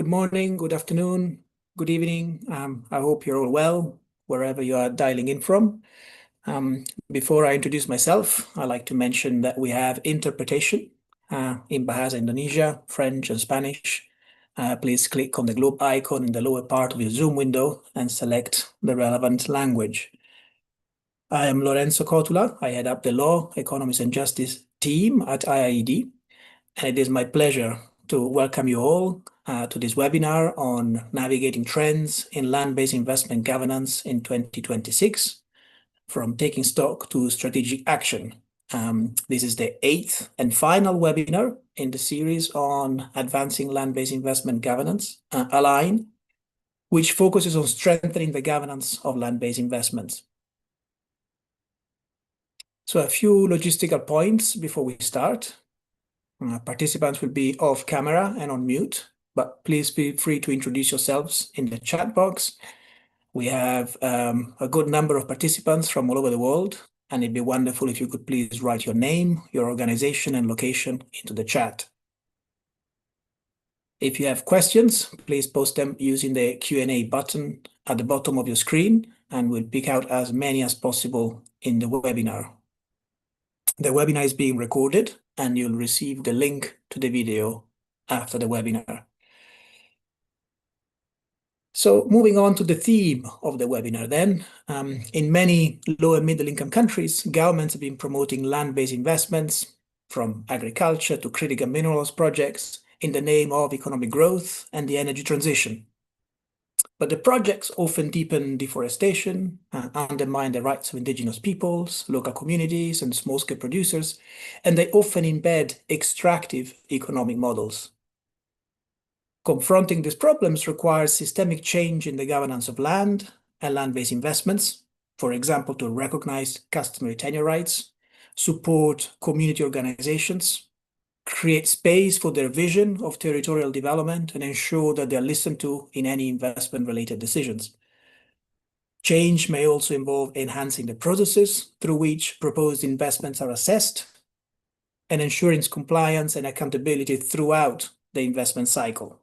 morning, good afternoon, good evening. I hope you're all well, wherever you are dialing in from. Before I introduce myself, I'd like to mention that we have interpretation in Bahasa Indonesia, French, and Spanish. Please click on the globe icon in the lower part of your Zoom window and select the relevant language. I am Lorenzo Cotula. I head up the Law, Economics, and Justice team at IIED, and it is my pleasure to welcome you all to this webinar on navigating trends in land-based investment governance in 2026, from taking stock to strategic action. This is the 8th and final webinar in the series on advancing land-based investment governance, Align, which focuses on strengthening the governance of land-based investments. So a few logistical points before we start. Participants will be off camera and on mute, but please feel free to introduce yourselves in the chat box. We have a good number of participants from all over the world, and it'd be wonderful if you could please write your name, your organization, and location into the chat. If you have questions, please post them using the Q&A button at the bottom of your screen, and we'll pick out as many as possible in the webinar. The webinar is being recorded, and you'll receive the link to the video after the webinar. So moving on to the theme of the webinar then, in many low and middle income countries, governments have been promoting land-based investments from agriculture to critical minerals projects in the name of economic growth and the energy transition. But the projects often deepen deforestation, undermine the rights of indigenous peoples, local communities, and small-scale producers, and they often embed extractive economic models. Confronting these problems requires systemic change in the governance of land and land-based investments, for example, to recognize customary tenure rights, support community organizations, create space for their vision of territorial development, and ensure that they're listened to in any investment-related decisions. Change may also involve enhancing the processes through which proposed investments are assessed and ensuring compliance and accountability throughout the investment cycle.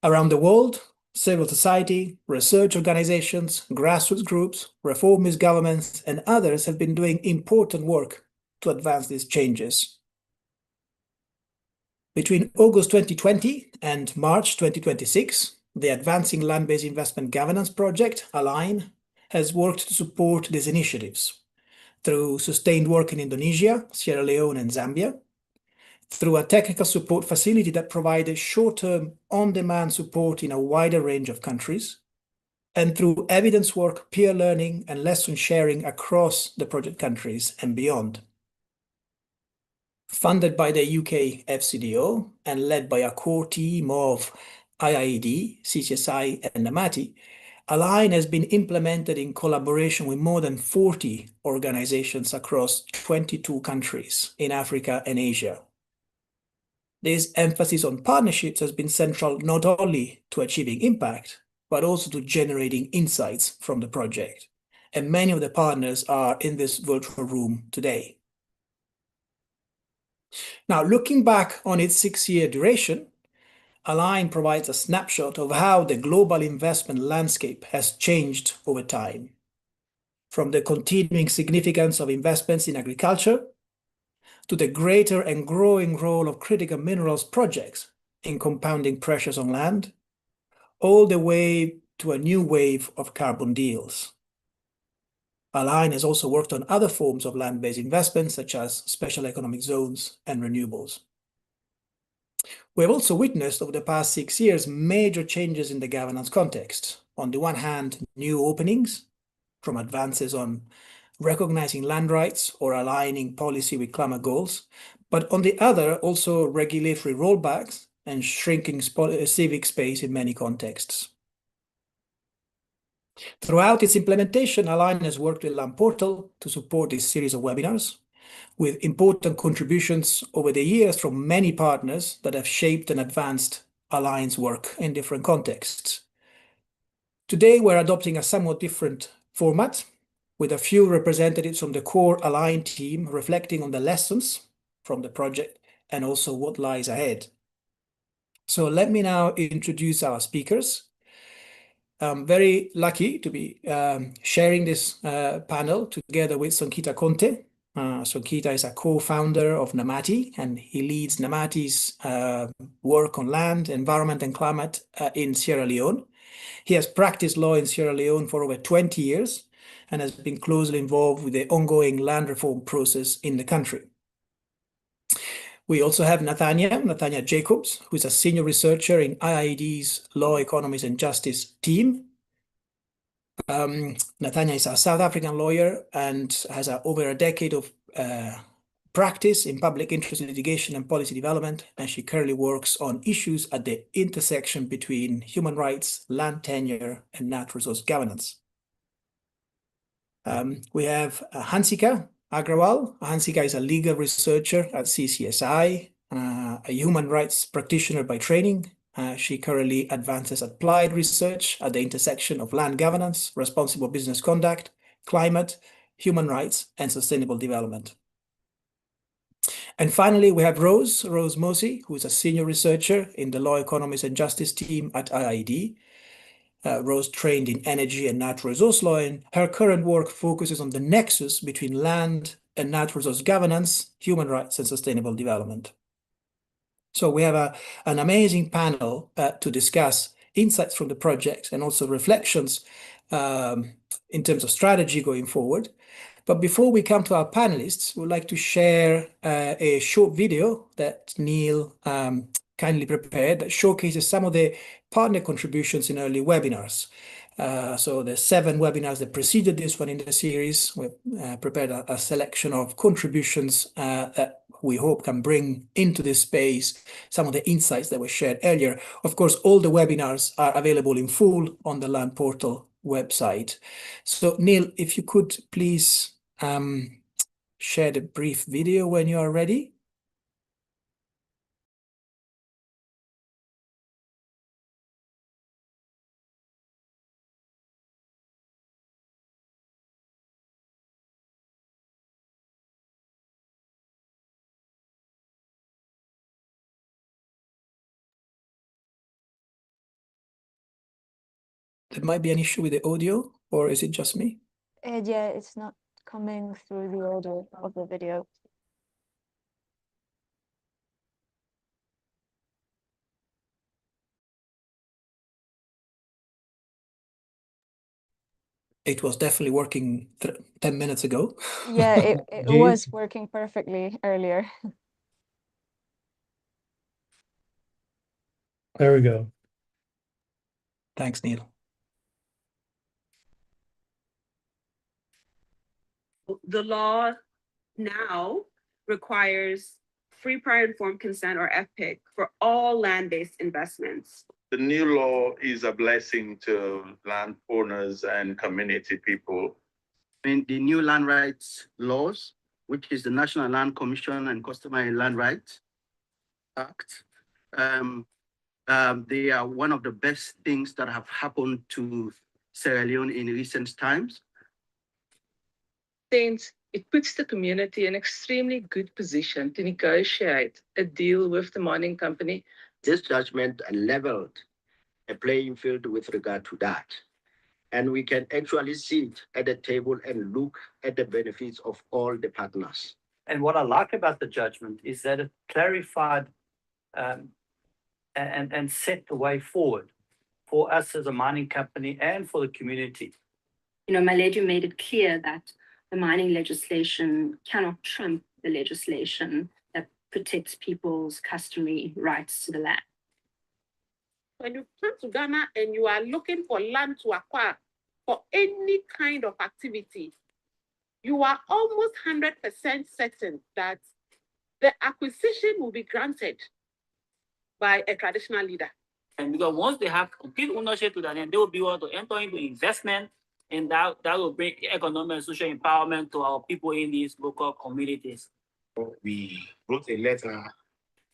Around the world, civil society, research organizations, grassroots groups, reformist governments, and others have been doing important work to advance these changes. Between August 2020 and March 2026, the Advancing Land-Based Investment Governance Project, Align, has worked to support these initiatives through sustained work in Indonesia, Sierra Leone, and Zambia, through a technical support facility that provided short-term, on-demand support in a wider range of countries, and through evidence work, peer learning, and lesson sharing across the project countries and beyond. Funded by the UK FCDO and led by a core team of IIED, CCSI, and Amati, Align has been implemented in collaboration with more than 40 organizations across 22 countries in Africa and Asia. This emphasis on partnerships has been central not only to achieving impact, but also to generating insights from the project. And many of the partners are in this virtual room today. Now, looking back on its 6-year duration, Align provides a snapshot of how the global investment landscape has changed over time. From the continuing significance of investments in agriculture, to the greater and growing role of critical minerals projects in compounding pressures on land, all the way to a new wave of carbon deals. Align has also worked on other forms of land-based investments, such as special economic zones and renewables. We have also witnessed over the past 6 years major changes in the governance context. On the one hand, new openings, from advances on recognizing land rights or aligning policy with climate goals, but on the other, also regulatory rollbacks and shrinking civic space in many contexts. Throughout its implementation, Align has worked with Land Portal to support this series of webinars, with important contributions over the years from many partners that have shaped and advanced Align's work in different contexts. Today, we're adopting a somewhat different format, with a few representatives from the core Align team reflecting on the lessons from the project and also what lies ahead. So let me now introduce our speakers. I'm very lucky to be sharing this panel together with Sonkita Conte. Sonkita is a co-founder of Namati, and he leads Namati's work on land, environment, and climate in Sierra Leone. He has practiced law in Sierra Leone for over 20 years and has been closely involved with the ongoing land reform process in the country. We also have Nathania Jacobs, who is a senior researcher in IIED's Law, Economies and Justice team. Nathania is a South African lawyer and has over a decade of practice in public interest litigation and policy development, and she currently works on issues at the intersection between human rights, land tenure, and natural resource governance. We have Hansika Agrawal. Hansika is a legal researcher at CCSI, a human rights practitioner by training. She currently advances applied research at the intersection of land governance, responsible business conduct, climate, human rights, and sustainable development. And finally, we have Rose Mosi, who is a senior researcher in the Law, Economies and Justice team at IIED. Rose trained in energy and natural resource law, and her current work focuses on the nexus between land and natural resource governance, human rights, and sustainable development. So we have an amazing panel to discuss insights from the project and also reflections in terms of strategy going forward. But before we come to our panelists, we'd like to share a short video that Neil kindly prepared that showcases some of the partner contributions in early webinars. So the 7 webinars that preceded this one in the series, we've prepared a selection of contributions that we hope can bring into this space some of the insights that were shared earlier. Of course, all the webinars are available in full on the Land Portal website. So Neil, if you could please share the brief video when you are ready. There might be an issue with the audio, or is it just me? Yeah, it's not coming through the audio of the video. It was definitely working 10 minutes ago. Yeah, it was working perfectly earlier. There we go. Thanks, Neil. The law now requires free prior informed consent, or FPIC, for all land-based investments. The new law is a blessing to land owners and community people. In the new land rights laws, which is the National Land Commission and Customary Land Rights Act, they are one of the best things that have happened to Sierra Leone in recent times. Since it puts the community in an extremely good position to negotiate a deal with the mining company. This judgment leveled a playing field with regard to that. And we can actually sit at the table and look at the benefits of all the partners. And what I like about the judgment is that it clarified and set the way forward for us as a mining company and for the community. Maledu made it clear that the mining legislation cannot trump the legislation that protects people's customary rights to the land. When you come to Ghana and you are looking for land to acquire for any kind of activity, you are almost 100% certain that the acquisition will be granted by a traditional leader. And because once they have complete ownership to that, then they will be able to enter into investment, and that will bring economic and social empowerment to our people in these local communities. We wrote a letter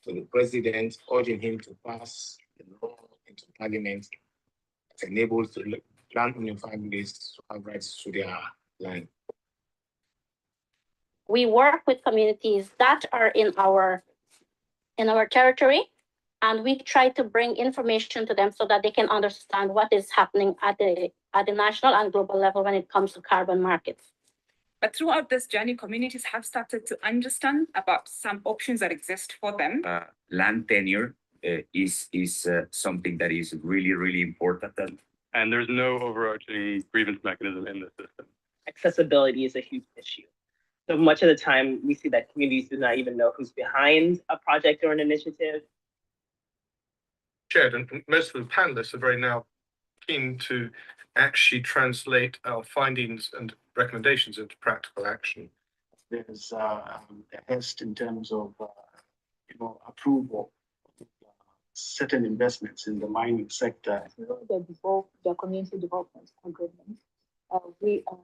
to the president urging him to pass the law into parliament that enables the land-owning families to have rights to their land. We work with communities that are in our territory, And we try to bring information to them so that they can understand what is happening at the national and global level when it comes to carbon markets. But throughout this journey, communities have started to understand about some options that exist for them. Land tenure is something that is really, really important. And there's no overarching grievance mechanism in the system. Accessibility is a huge issue. So much of the time, we see that communities do not even know who's behind a project or an initiative. Shared, and most of the panelists are very now keen to actually translate our findings and recommendations into practical action. There's a haste in terms of approval of certain investments in the mining sector. The community development agreement, we are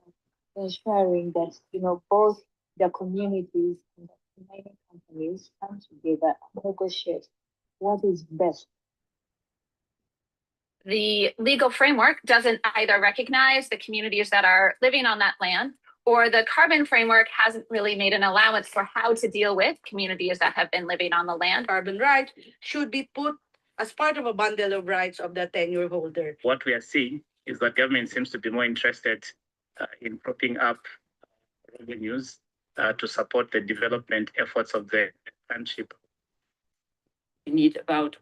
ensuring that both the communities and the mining companies come together and negotiate what is best. The legal framework doesn't either recognize the communities that are living on that land, or the carbon framework hasn't really made an allowance for how to deal with communities that have been living on the land. Carbon rights should be put as part of a bundle of rights of the tenure holder. What we are seeing is that government seems to be more interested in propping up revenues to support the development efforts of the township. We need about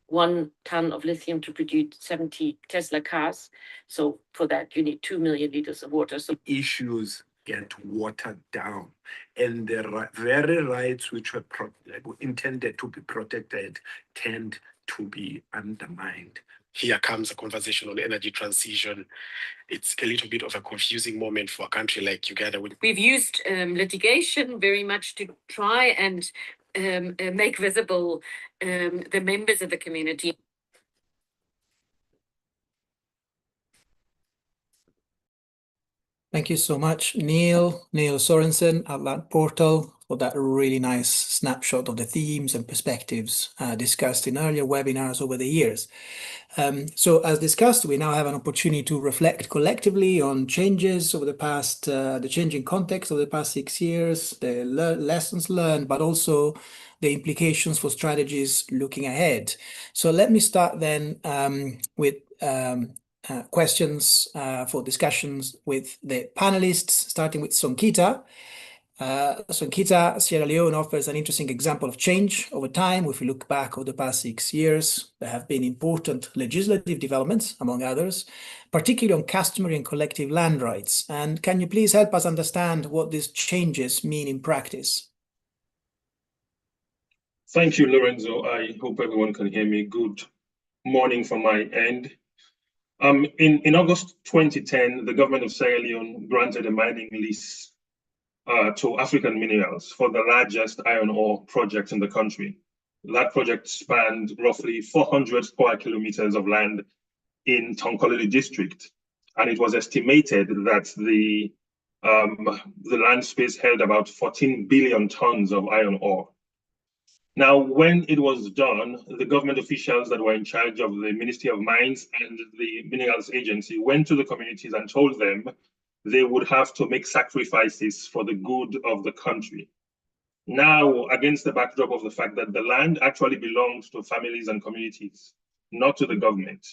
1 ton of lithium to produce 70 Tesla cars. So for that, you need 2 million liters of water. So issues get watered down, and the very rights which were intended to be protected tend to be undermined. Here comes a conversation on energy transition. It's a little bit of a confusing moment for a country like Uganda. We've used litigation very much to try and make visible the members of the community. Thank you so much, Neil Sorensen at Land Portal, for that really nice snapshot of the themes and perspectives discussed in earlier webinars over the years. So as discussed, we now have an opportunity to reflect collectively on changes over the past, the changing context of the past 6 years, the lessons learned, but also the implications for strategies looking ahead. So let me start then with questions for discussions with the panelists, starting with Sonkita. Sonkita, Sierra Leone offers an interesting example of change over time. If we look back over the past 6 years, there have been important legislative developments, among others, particularly on customary and collective land rights. And can you please help us understand what these changes mean in practice? Thank you, Lorenzo. I hope everyone can hear me. Good morning from my end. In August 2010, the government of Sierra Leone granted a mining lease to African Minerals for the largest iron ore project in the country. That project spanned roughly 400 square kilometers of land in Tonkolili district, and it was estimated that the land space held about 14 billion tons of iron ore. Now, when it was done, the government officials that were in charge of the Ministry of Mines and the Minerals Agency went to the communities and told them they would have to make sacrifices for the good of the country. Now, against the backdrop of the fact that the land actually belonged to families and communities, not to the government,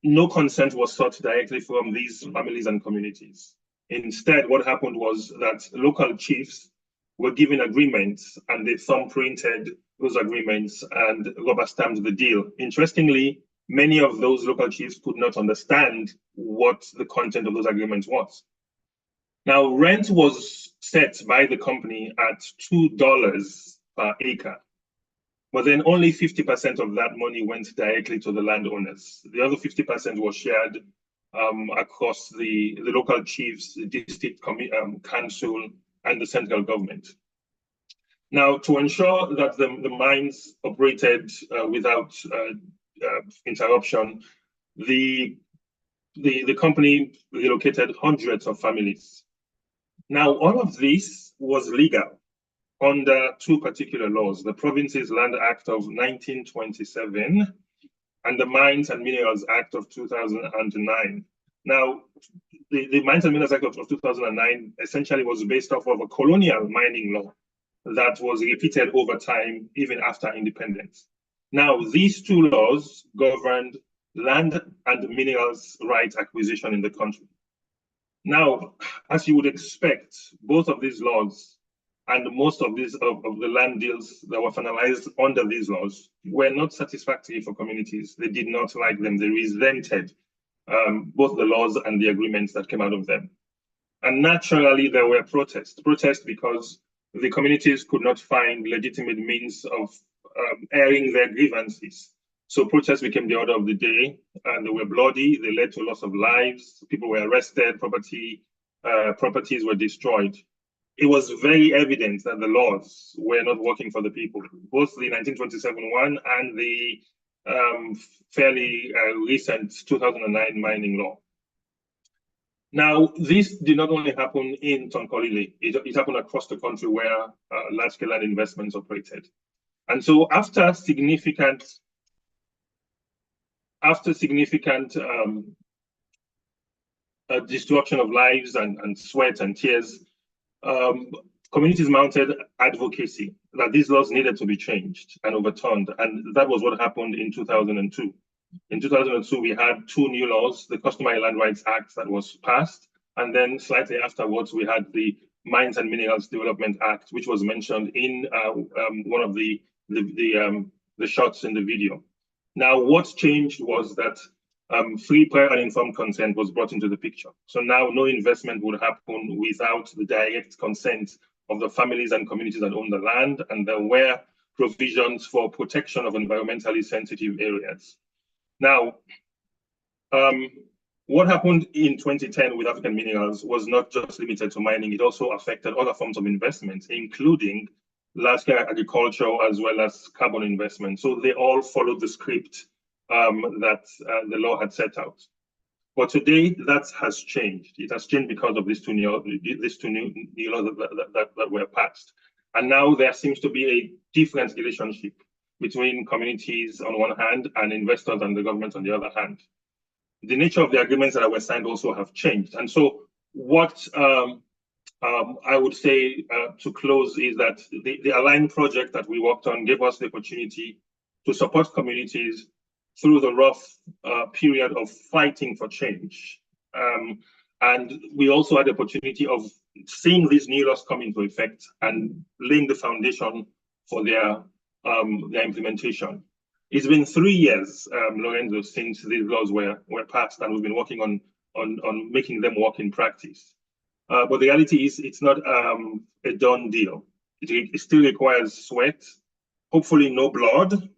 no consent was sought directly from these families and communities. Instead, what happened was that local chiefs were given agreements and they thumbprinted those agreements and rubber stamped the deal. Interestingly, many of those local chiefs could not understand what the content of those agreements was. Now, rent was set by the company at $2 per acre, but then only 50% of that money went directly to the landowners. The other 50% was shared across the local chiefs, the district council, and the central government. Now, to ensure that the mines operated without interruption, the company relocated hundreds of families. Now, all of this was legal under two particular laws, the Provinces Land Act of 1927 and the Mines and Minerals Act of 2009. Now, the Mines and Minerals Act of 2009 essentially was based off of a colonial mining law. that was repeated over time, even after independence. Now, these two laws governed land and minerals rights acquisition in the country. Now, as you would expect, both of these laws and most of the land deals that were finalized under these laws were not satisfactory for communities. They did not like them. They resented both the laws and the agreements that came out of them. And naturally, there were protests because the communities could not find legitimate means of airing their grievances. So protests became the order of the day, and they were bloody. They led to loss of lives. People were arrested. Properties were destroyed. It was very evident that the laws were not working for the people, both the 1927 one and the fairly recent 2009 mining law. Now, this did not only happen in Tonkolile, it happened across the country where large-scale land investments operated. And so after significant destruction of lives and sweat and tears, communities mounted advocacy that these laws needed to be changed and overturned. And that was what happened in 2002. In 2002, we had two new laws, the Customary Land Rights Act that was passed, and then slightly afterwards, we had the Mines and Minerals Development Act, which was mentioned in one of the shots in the video. Now, what's changed was that free, prior, and informed consent was brought into the picture. So now no investment would happen without the direct consent of the families and communities that own the land, and there were provisions for protection of environmentally sensitive areas. Now, what happened in 2010 with African minerals was not just limited to mining, it also affected other forms of investment, including large-scale agriculture as well as carbon investment. So they all followed the script that the law had set out. But today, that has changed. It has changed because of these two new laws that were passed. And now there seems to be a different relationship between communities on one hand and investors and the government on the other hand. The nature of the agreements that were signed also have changed. And so what I would say to close is that the Align project that we worked on gave us the opportunity to support communities through the rough period of fighting for change. And we also had the opportunity of seeing these new laws come into effect and laying the foundation for their implementation. It's been 3 years, Lorenzo, since these laws were passed, and we've been working on making them work in practice. But the reality is it's not a done deal. It still requires sweat, hopefully no blood,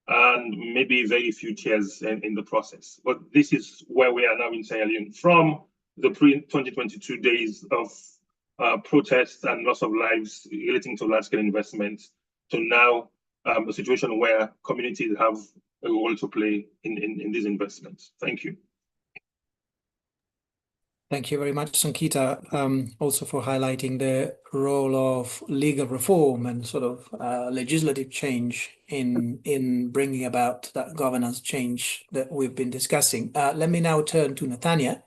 and maybe very few tears in the process. But this is where we are now in Sierra Leone, from the pre-2022 days of protests and loss of lives relating to large-scale investments to now a situation where communities have a role to play in these investments. Thank you. Thank you very much, Sankita, also for highlighting the role of legal reform and sort of legislative change in bringing about that governance change that we've been discussing. Let me now turn to Nathania.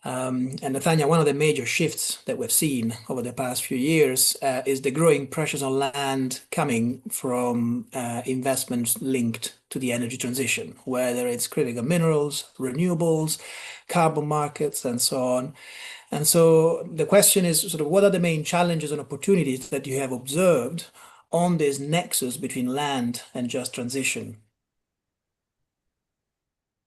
And Nathania, one of the major shifts that we've seen over the past few years is the growing pressures on land coming from investments linked to the energy transition, whether it's critical minerals, renewables, carbon markets, and so on. And so the question is sort of what are the main challenges and opportunities that you have observed on this nexus between land and just transition?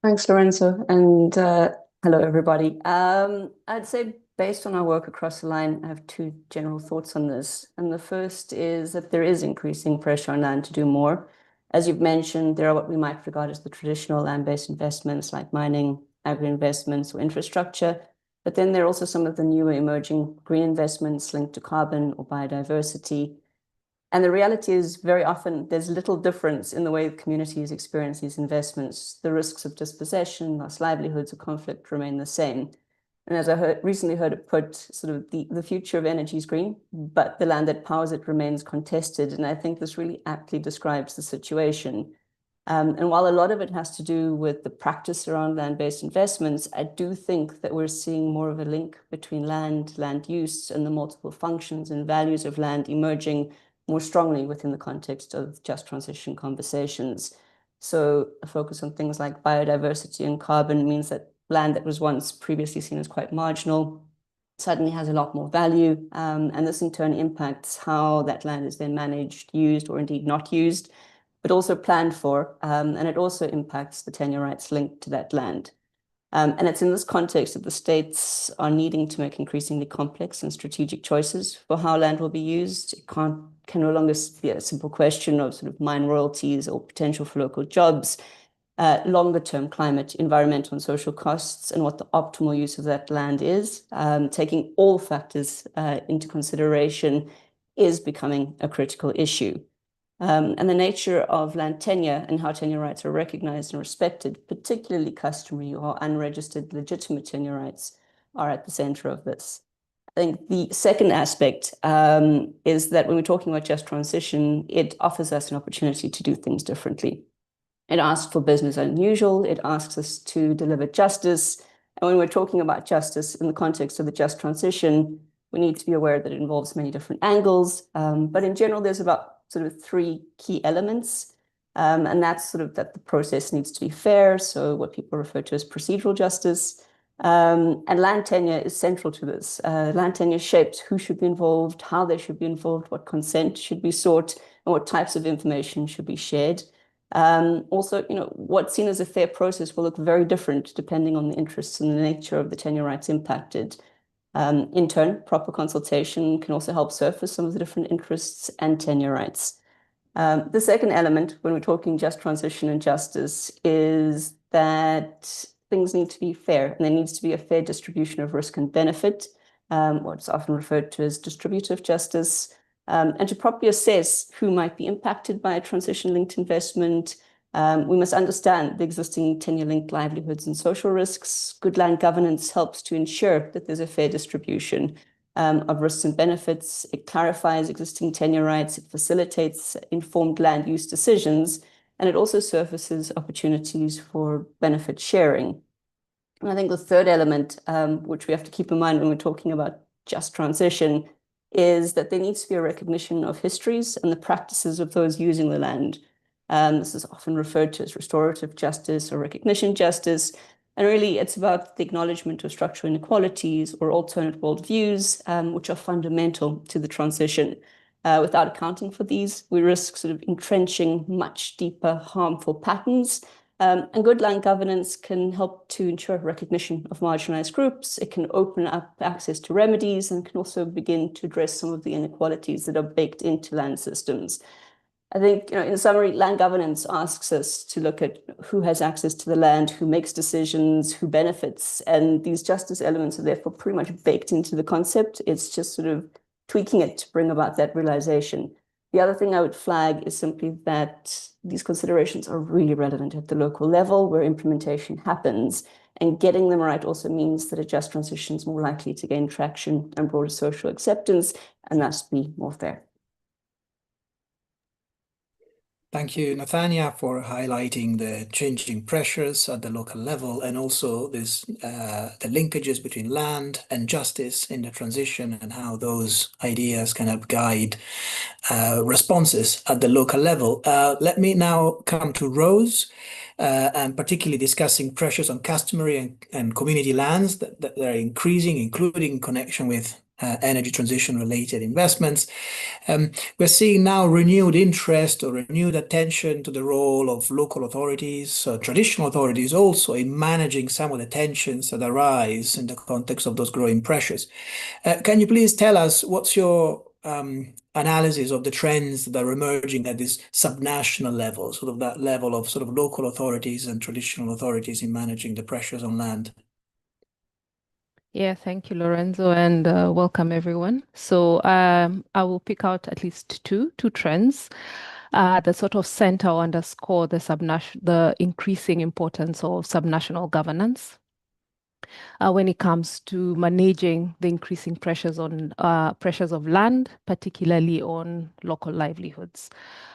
Thanks, Lorenzo, and hello, everybody. I'd say based on our work across the line, I have two general thoughts on this. And the first is that there is increasing pressure on land to do more. As you've mentioned, there are what we might regard as the traditional land-based investments like mining, agri-investments, or infrastructure. But then there are also some of the newer emerging green investments linked to carbon or biodiversity. And the reality is very often there's little difference in the way communities experience these investments. The risks of dispossession, lost livelihoods, or conflict remain the same. And as I recently heard it put, sort of the future of energy is green, but the land that powers it remains contested. And I think this really aptly describes the situation. And while a lot of it has to do with the practice around land-based investments, I do think that we're seeing more of a link between land use, and the multiple functions and values of land emerging more strongly within the context of just transition conversations. So a focus on things like biodiversity and carbon means that land that was once previously seen as quite marginal suddenly has a lot more value. And this in turn impacts how that land is then managed, used, or indeed not used, but also planned for, and it also impacts the tenure rights linked to that land. And it's in this context that the states are needing to make increasingly complex and strategic choices for how land will be used. It can no longer be a simple question of sort of mine royalties or potential for local jobs. Longer term climate, environmental and social costs, and what the optimal use of that land is, taking all factors into consideration, is becoming a critical issue. And the nature of land tenure and how tenure rights are recognized and respected, particularly customary or unregistered legitimate tenure rights, are at the center of this. I think the second aspect is that when we're talking about just transition, it offers us an opportunity to do things differently. It asks for business unusual. It asks us to deliver justice. And when we're talking about justice in the context of the just transition, we need to be aware that it involves many different angles. But in general, there's about sort of three key elements. And that's sort of that the process needs to be fair. So what people refer to as procedural justice. And land tenure is central to this. Land tenure shapes who should be involved, how they should be involved, what consent should be sought, and what types of information should be shared. Also, what's seen as a fair process will look very different depending on the interests and the nature of the tenure rights impacted. In turn, proper consultation can also help surface some of the different interests and tenure rights. The second element, when we're talking just transition and justice, is that things need to be fair, and there needs to be a fair distribution of risk and benefit, what's often referred to as distributive justice, and to properly assess who might be impacted by a transition-linked investment. We must understand the existing tenure-linked livelihoods and social risks. Good land governance helps to ensure that there's a fair distribution of risks and benefits. It clarifies existing tenure rights. It facilitates informed land use decisions, and it also surfaces opportunities for benefit sharing. And I think the third element, which we have to keep in mind when we're talking about just transition, is that there needs to be a recognition of histories and the practices of those using the land. This is often referred to as restorative justice or recognition justice. And really, it's about the acknowledgement of structural inequalities or alternate worldviews, which are fundamental to the transition. Without accounting for these, we risk sort of entrenching much deeper harmful patterns. And good land governance can help to ensure recognition of marginalized groups. It can open up access to remedies and can also begin to address some of the inequalities that are baked into land systems. I think, in summary, land governance asks us to look at who has access to the land, who makes decisions, who benefits, and these justice elements are therefore pretty much baked into the concept. It's just sort of tweaking it to bring about that realization. The other thing I would flag is simply that these considerations are really relevant at the local level where implementation happens, and getting them right also means that a just transition is more likely to gain traction and broader social acceptance, and thus be more fair. Thank you, Nathania, for highlighting the changing pressures at the local level and also the linkages between land and justice in the transition and how those ideas can help guide responses at the local level. Let me now come to Rose, and particularly discussing pressures on customary and community lands that are increasing, including in connection with energy transition related investments. We're seeing now renewed interest or renewed attention to the role of local authorities, traditional authorities also, in managing some of the tensions that arise in the context of those growing pressures. Can you please tell us what's your analysis of the trends that are emerging at this subnational level, sort of that level of sort of local authorities and traditional authorities in managing the pressures on land? Yeah, thank you, Lorenzo, and welcome everyone. So I will pick out at least two trends that sort of center or underscore the increasing importance of subnational governance. when it comes to managing the increasing pressures of land, particularly on local livelihoods.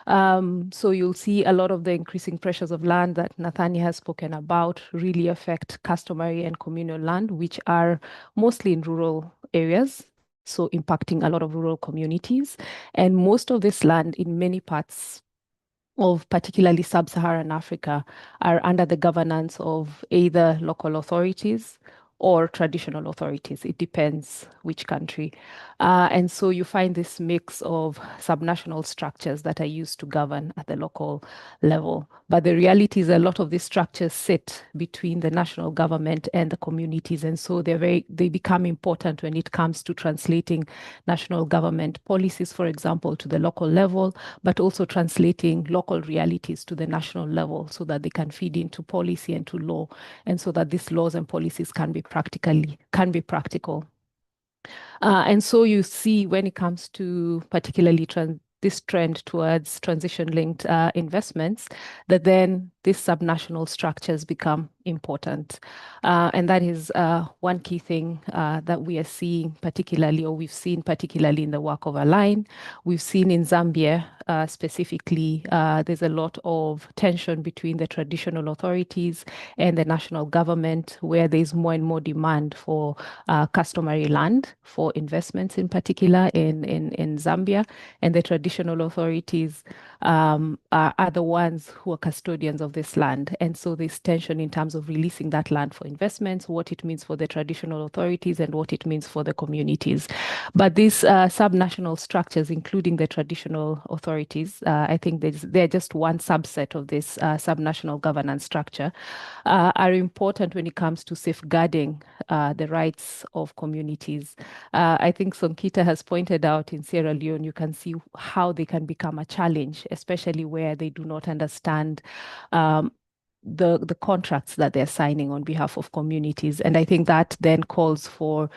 So you'll see a lot of the increasing pressures of land that Nathania has spoken about really affect customary and communal land, which are mostly in rural areas, so impacting a lot of rural communities. And most of this land in many parts of particularly sub-Saharan Africa are under the governance of either local authorities or traditional authorities. It depends which country. And so you find this mix of subnational structures that are used to govern at the local level. But the reality is a lot of these structures sit between the national government and the communities. And so they become important when it comes to translating national government policies, for example, to the local level, but also translating local realities to the national level so that they can feed into policy and to law, and so that these laws and policies can be practical. And so you see when it comes to particularly this trend towards transition-linked investments, that then these subnational structures become important. And that is one key thing that we are seeing particularly, or we've seen particularly in the work of Align. We've seen in Zambia specifically, there's a lot of tension between the traditional authorities and the national government, where there's more and more demand for customary land for investments, in particular in Zambia. And the traditional authorities are the ones who are custodians of this land. And so there's tension in terms of releasing that land for investments, what it means for the traditional authorities and what it means for the communities. But these subnational structures, including the traditional authorities, I think they're just one subset of this subnational governance structure, are important when it comes to safeguarding the rights of communities. I think Sonkita has pointed out in Sierra Leone, you can see how they can become a challenge, especially where they do not understand the contracts that they're signing on behalf of communities. And I think that then calls for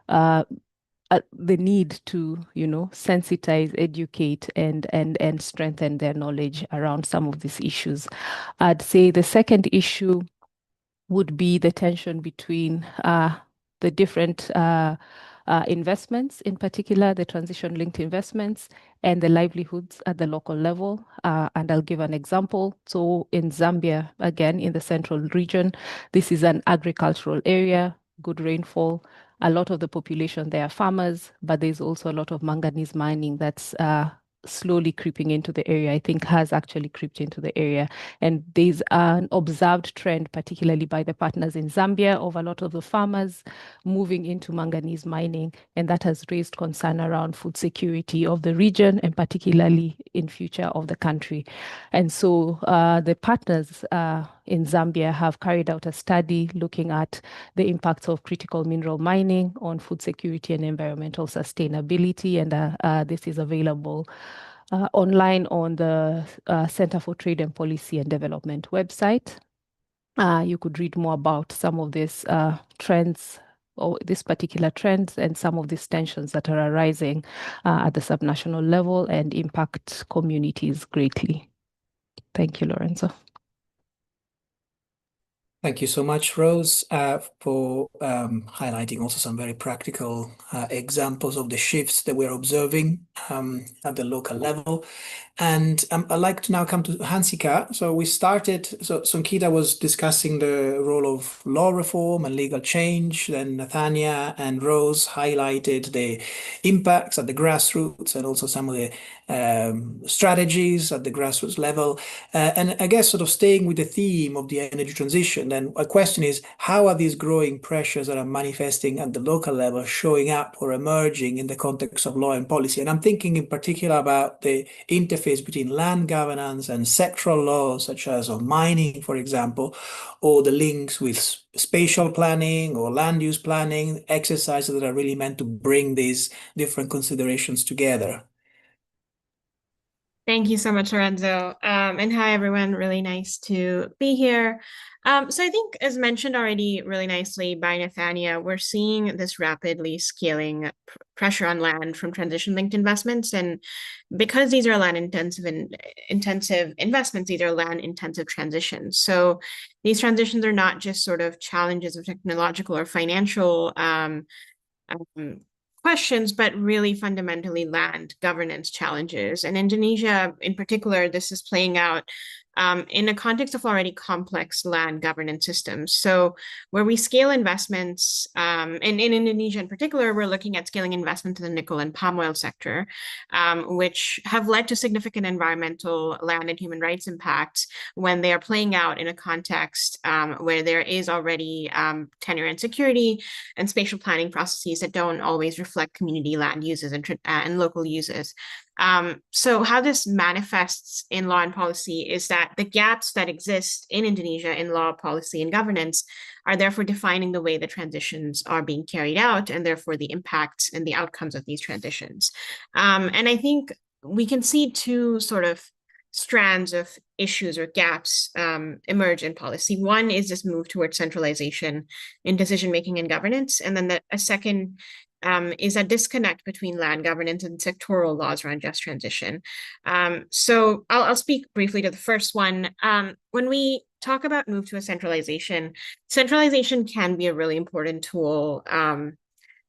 the need to, sensitize, educate, and strengthen their knowledge around some of these issues. I'd say the second issue would be the tension between the different investments, in particular the transition-linked investments and the livelihoods at the local level. And I'll give an example. So in Zambia, again, in the central region, this is an agricultural area, good rainfall. A lot of the population there are farmers, but there's also a lot of manganese mining that's slowly creeping into the area, I think has actually creeped into the area. And there's an observed trend, particularly by the partners in Zambia, of a lot of the farmers moving into manganese mining. And that has raised concern around food security of the region and particularly in future of the country. And so the partners in Zambia have carried out a study looking at the impacts of critical mineral mining on food security and environmental sustainability. And this is available online on the Center for Trade and Policy and Development website. You could read more about some of these trends, or these particular trends, and some of these tensions that are arising at the subnational level and impact communities greatly. Thank you, Lorenzo. Thank you so much, Rose, for highlighting also some very practical examples of the shifts that we're observing at the local level. And I'd like to now come to Hansika. So Sonkita was discussing the role of law reform and legal change. Then Nathania and Rose highlighted the impacts at the grassroots and also some of the strategies at the grassroots level. And I guess sort of staying with the theme of the energy transition, then a question is, how are these growing pressures that are manifesting at the local level showing up or emerging in the context of law and policy? And I'm thinking in particular about the interface between land governance and sectoral laws, such as on mining, for example, or the links with spatial planning or land use planning, exercises that are really meant to bring these different considerations together. Thank you so much, Lorenzo. And hi, everyone. Really nice to be here. So I think, as mentioned already really nicely by Nathania, we're seeing this rapidly scaling pressure on land from transition-linked investments. And because these are land-intensive and intensive investments, these are land-intensive transitions. So these transitions are not just sort of challenges of technological or financial questions, but really fundamentally land governance challenges. And Indonesia, in particular, this is playing out in a context of already complex land governance systems. So where we scale investments, and in Indonesia in particular, we're looking at scaling investment in the nickel and palm oil sector, which have led to significant environmental, land, and human rights impacts when they are playing out in a context where there is already tenure insecurity and spatial planning processes that don't always reflect community land uses and local uses. So how this manifests in law and policy is that the gaps that exist in Indonesia in law, policy, and governance are therefore defining the way the transitions are being carried out, and therefore the impacts and the outcomes of these transitions. And I think we can see two sort of strands of issues or gaps emerge in policy. One is this move towards centralization in decision-making and governance. And then a second is a disconnect between land governance and sectoral laws around just transition. So I'll speak briefly to the first one. When we talk about move to a centralization can be a really important tool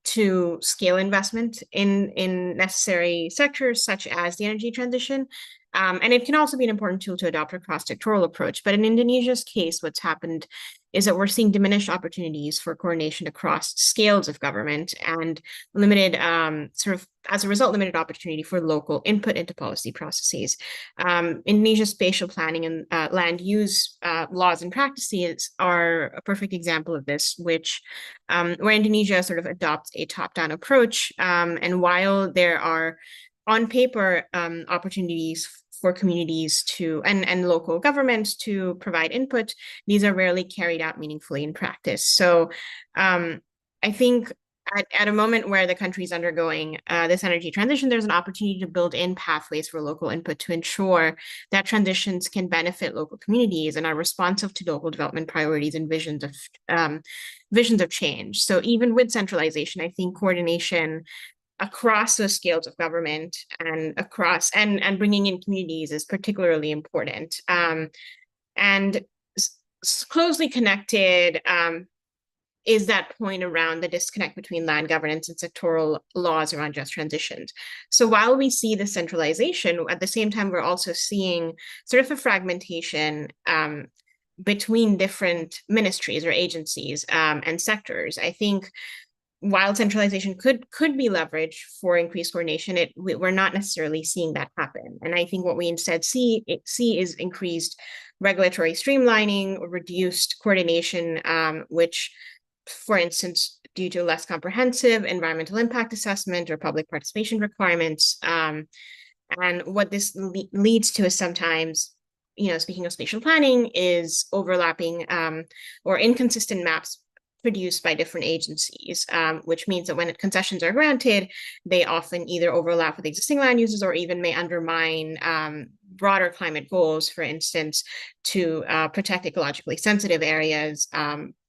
to scale investment in necessary sectors such as the energy transition. And it can also be an important tool to adopt a cross-sectoral approach. But in Indonesia's case, what's happened is that we're seeing diminished opportunities for coordination across scales of government and limited, as a result, limited opportunity for local input into policy processes. Indonesia's spatial planning and land use laws and practices are a perfect example of this, where Indonesia sort of adopts a top-down approach. And while there are on paper opportunities for communities to and local governments to provide input, these are rarely carried out meaningfully in practice. So I think at a moment where the country is undergoing this energy transition, there's an opportunity to build in pathways for local input to ensure that transitions can benefit local communities and are responsive to local development priorities and visions of change. So even with centralization, I think coordination across those scales of government and across and bringing in communities is particularly important. And closely connected is that point around the disconnect between land governance and sectoral laws around just transitions. So while we see the centralization, at the same time, we're also seeing sort of a fragmentation between different ministries or agencies and sectors. I think while centralization could be leveraged for increased coordination, we're not necessarily seeing that happen. And I think what we instead see is increased regulatory streamlining or reduced coordination, which, for instance, due to less comprehensive environmental impact assessment or public participation requirements. And what this leads to is sometimes, speaking of spatial planning, is overlapping or inconsistent maps produced by different agencies, which means that when concessions are granted, they often either overlap with existing land uses or even may undermine broader climate goals, for instance, to protect ecologically sensitive areas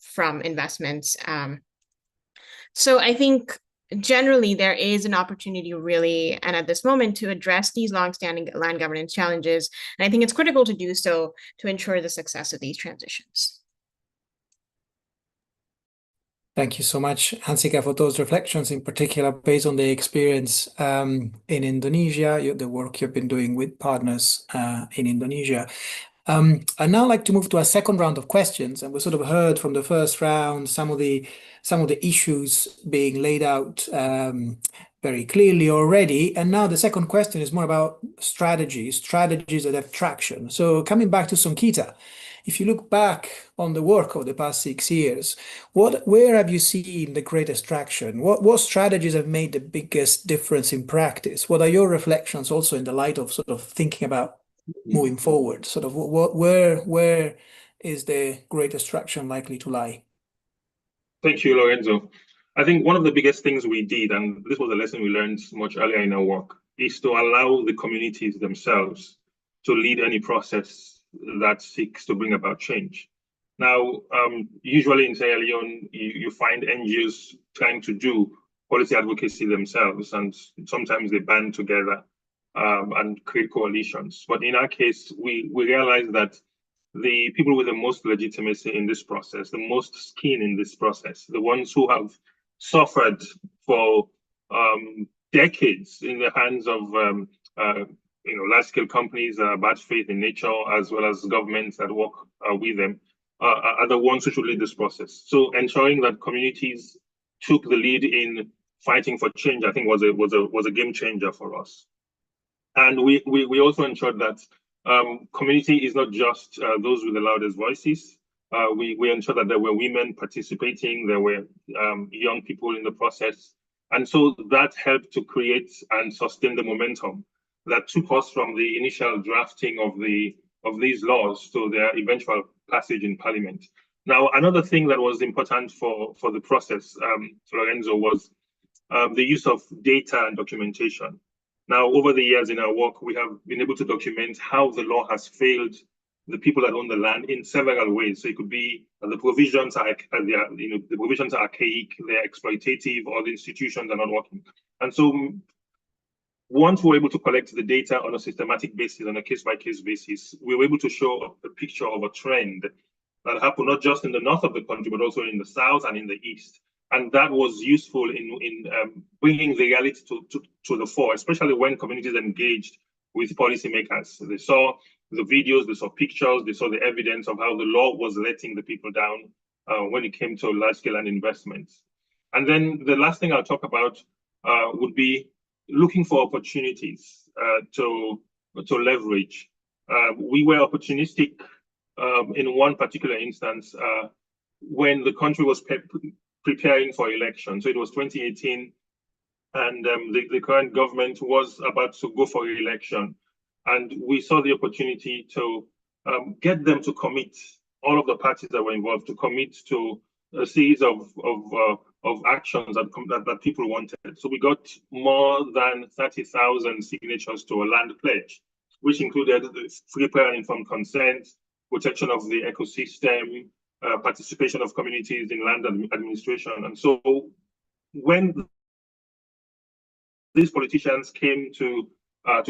from investments. So I think generally there is an opportunity really, and at this moment, to address these longstanding land governance challenges. And I think it's critical to do so to ensure the success of these transitions. Thank you so much, Hansika, for those reflections, in particular based on the experience in Indonesia, the work you've been doing with partners in Indonesia. I'd now like to move to a second round of questions, and we sort of heard from the first round some of the issues being laid out very clearly already. And now the second question is more about strategies that have traction. So coming back to Songkita, if you look back on the work of the past 6 years, where have you seen the greatest traction? What strategies have made the biggest difference in practice? What are your reflections also in the light of sort of thinking about moving forward? Sort of where is the greatest traction likely to lie? Thank you, Lorenzo. I think one of the biggest things we did, and this was a lesson we learned much earlier in our work, is to allow the communities themselves to lead any process that seeks to bring about change. Now, usually in Sierra Leone, you find NGOs trying to do policy advocacy themselves, and sometimes they band together and create coalitions. But in our case, we realize that the people with the most legitimacy in this process, the most skin in this process, the ones who have suffered for decades in the hands of large-scale companies, bad faith in nature, as well as governments that work with them, are the ones who should lead this process. So ensuring that communities took the lead in fighting for change, I think, was a game changer for us. And we also ensured that community is not just those with the loudest voices. We ensured that there were women participating, there were young people in the process. And so that helped to create and sustain the momentum that took us from the initial drafting of these laws to their eventual passage in Parliament. Now, another thing that was important for the process, Lorenzo, was the use of data and documentation. Now, over the years in our work, we have been able to document how the law has failed the people that own the land in several ways. So it could be the provisions are, the provisions are archaic, they're exploitative, or the institutions are not working. And so, once we were able to collect the data on a systematic basis, on a case-by-case basis, we were able to show a picture of a trend that happened not just in the north of the country, but also in the south and in the east. And that was useful in bringing the reality to the fore, especially when communities engaged with policymakers. They saw the videos, they saw pictures, they saw the evidence of how the law was letting the people down when it came to large-scale land investments. And then the last thing I'll talk about would be looking for opportunities to leverage. We were opportunistic in one particular instance when the country was preparing for election. So it was 2018, and the current government was about to go for election. And we saw the opportunity to get them to commit, all of the parties that were involved, to commit to a series of actions that people wanted. So we got more than 30,000 signatures to a land pledge, which included free, fair, and informed consent, protection of the ecosystem, participation of communities in land administration. And so when these politicians came to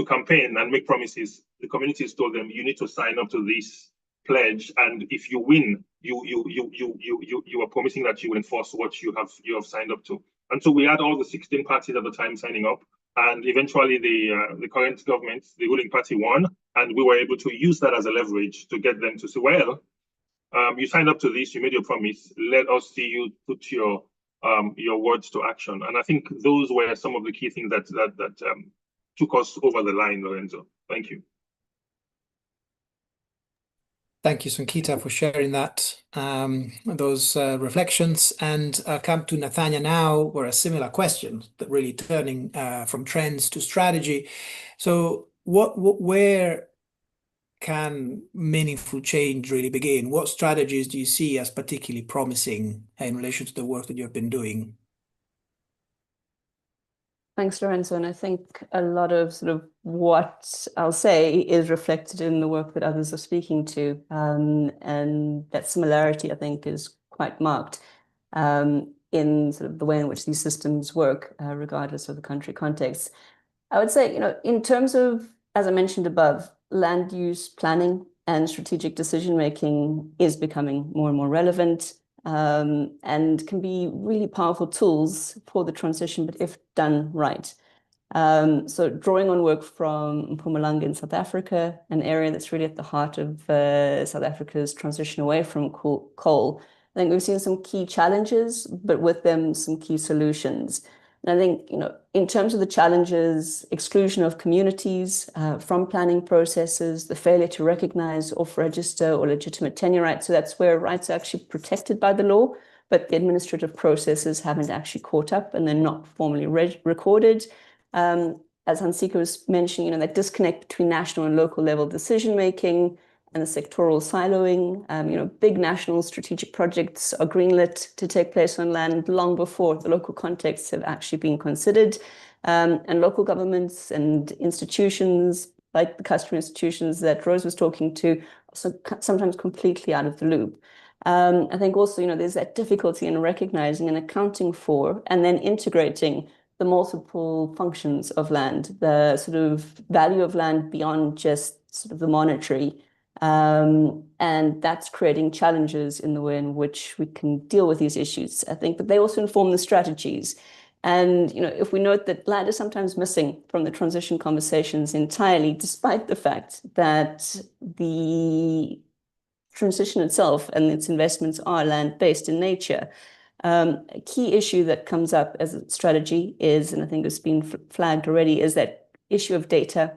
campaign and make promises, the communities told them, you need to sign up to this pledge, and if you win, you are promising that you will enforce what you have signed up to. And so we had all the 16 parties at the time signing up, and eventually the current government, the ruling party, won, and we were able to use that as a leverage to get them to say, well, you signed up to this, you made your promise, let us see you put your words to action. And I think those were some of the key things that took us over the line, Lorenzo. Thank you. Thank you, Sankita, for sharing that, those reflections. And I'll come to Nathania now, for a similar question, that really turning from trends to strategy. So where can meaningful change really begin? What strategies do you see as particularly promising in relation to the work that you've been doing? Thanks, Lorenzo. And I think a lot of sort of what I'll say is reflected in the work that others are speaking to. And that similarity, I think, is quite marked in sort of the way in which these systems work, regardless of the country context. I would say, in terms of, as I mentioned above, land use planning and strategic decision-making is becoming more and more relevant. And can be really powerful tools for the transition, but if done right. So drawing on work from Mpumalanga in South Africa, an area that's really at the heart of South Africa's transition away from coal, I think we've seen some key challenges, but with them some key solutions. And I think, in terms of the challenges, exclusion of communities from planning processes, the failure to recognize off-register or legitimate tenure rights. So that's where rights are actually protected by the law, but the administrative processes haven't actually caught up and they're not formally recorded. As Hansika was mentioning, that disconnect between national and local level decision-making and the sectoral siloing. Big national strategic projects are greenlit to take place on land long before the local contexts have actually been considered. And local governments and institutions, like the customer institutions that Rose was talking to, so sometimes completely out of the loop. I think also, there's that difficulty in recognizing and accounting for and then integrating the multiple functions of land, the sort of value of land beyond just sort of the monetary. And that's creating challenges in the way in which we can deal with these issues, I think, but they also inform the strategies. And, if we note that land is sometimes missing from the transition conversations entirely, despite the fact that the transition itself and its investments are land-based in nature. A key issue that comes up as a strategy is, and I think it's been flagged already, is that issue of data.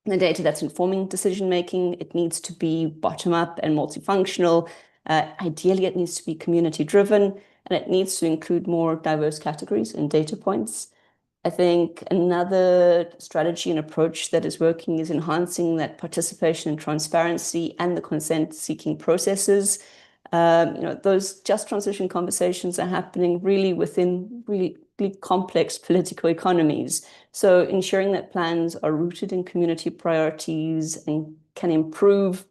The data that's informing decision-making, it needs to be bottom-up and multifunctional. Ideally, it needs to be community-driven, and it needs to include more diverse categories and data points. I think another strategy and approach that is working is enhancing that participation and transparency and the consent-seeking processes. Those just transition conversations are happening really within really complex political economies. So ensuring that plans are rooted in community priorities and can improve,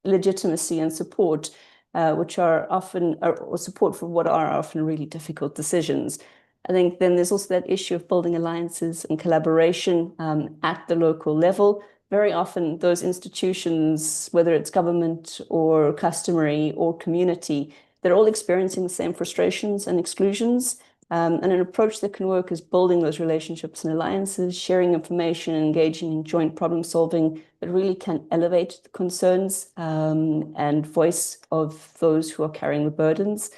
legitimacy and support, which are often, or support for what are often really difficult decisions. I think then there's also that issue of building alliances and collaboration at the local level. Very often those institutions, whether it's government or customary or community, they're all experiencing the same frustrations and exclusions. And an approach that can work is building those relationships and alliances, sharing information, engaging in joint problem solving that really can elevate the concerns and voice of those who are carrying the burdens.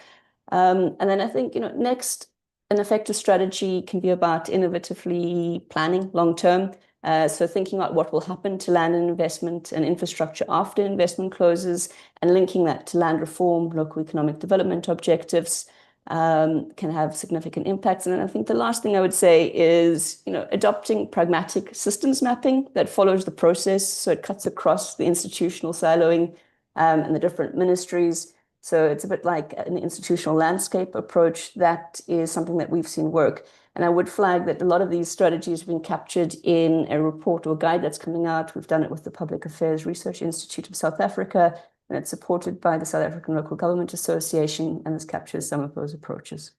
And then I think, next, an effective strategy can be about innovatively planning long-term. So thinking about what will happen to land and investment and infrastructure after investment closes and linking that to land reform, local economic development objectives can have significant impacts. And then I think the last thing I would say is, adopting pragmatic systems mapping that follows the process. So it cuts across the institutional siloing and the different ministries. So it's a bit like an institutional landscape approach. That is something that we've seen work. And I would flag that a lot of these strategies have been captured in a report or guide that's coming out. We've done it with the Public Affairs Research Institute of South Africa, and it's supported by the South African Local Government Association, and this captures some of those approaches.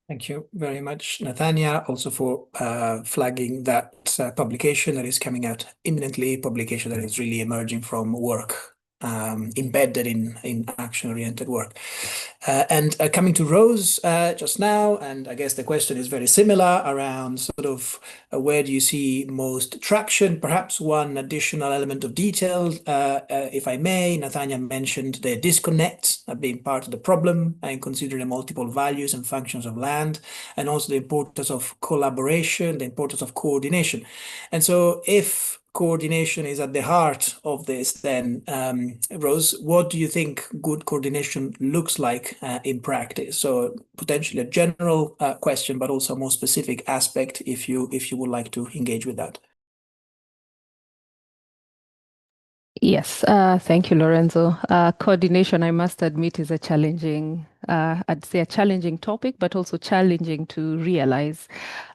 Thank you very much, Nathania, also for flagging that publication that is coming out imminently, publication that is really emerging from work embedded in action-oriented work. And coming to Rose just now, and I guess the question is very similar around sort of where do you see most traction? Perhaps one additional element of detail, if I may. Nathania mentioned the disconnect being part of the problem and considering the multiple values and functions of land, and also the importance of collaboration, the importance of coordination. And so if coordination is at the heart of this, then Rose, what do you think good coordination looks like in practice? So potentially a general question, but also a more specific aspect if you would like to engage with that. Yes, thank you, Lorenzo. Coordination, I must admit, is a challenging, I'd say a challenging topic, but also challenging to realize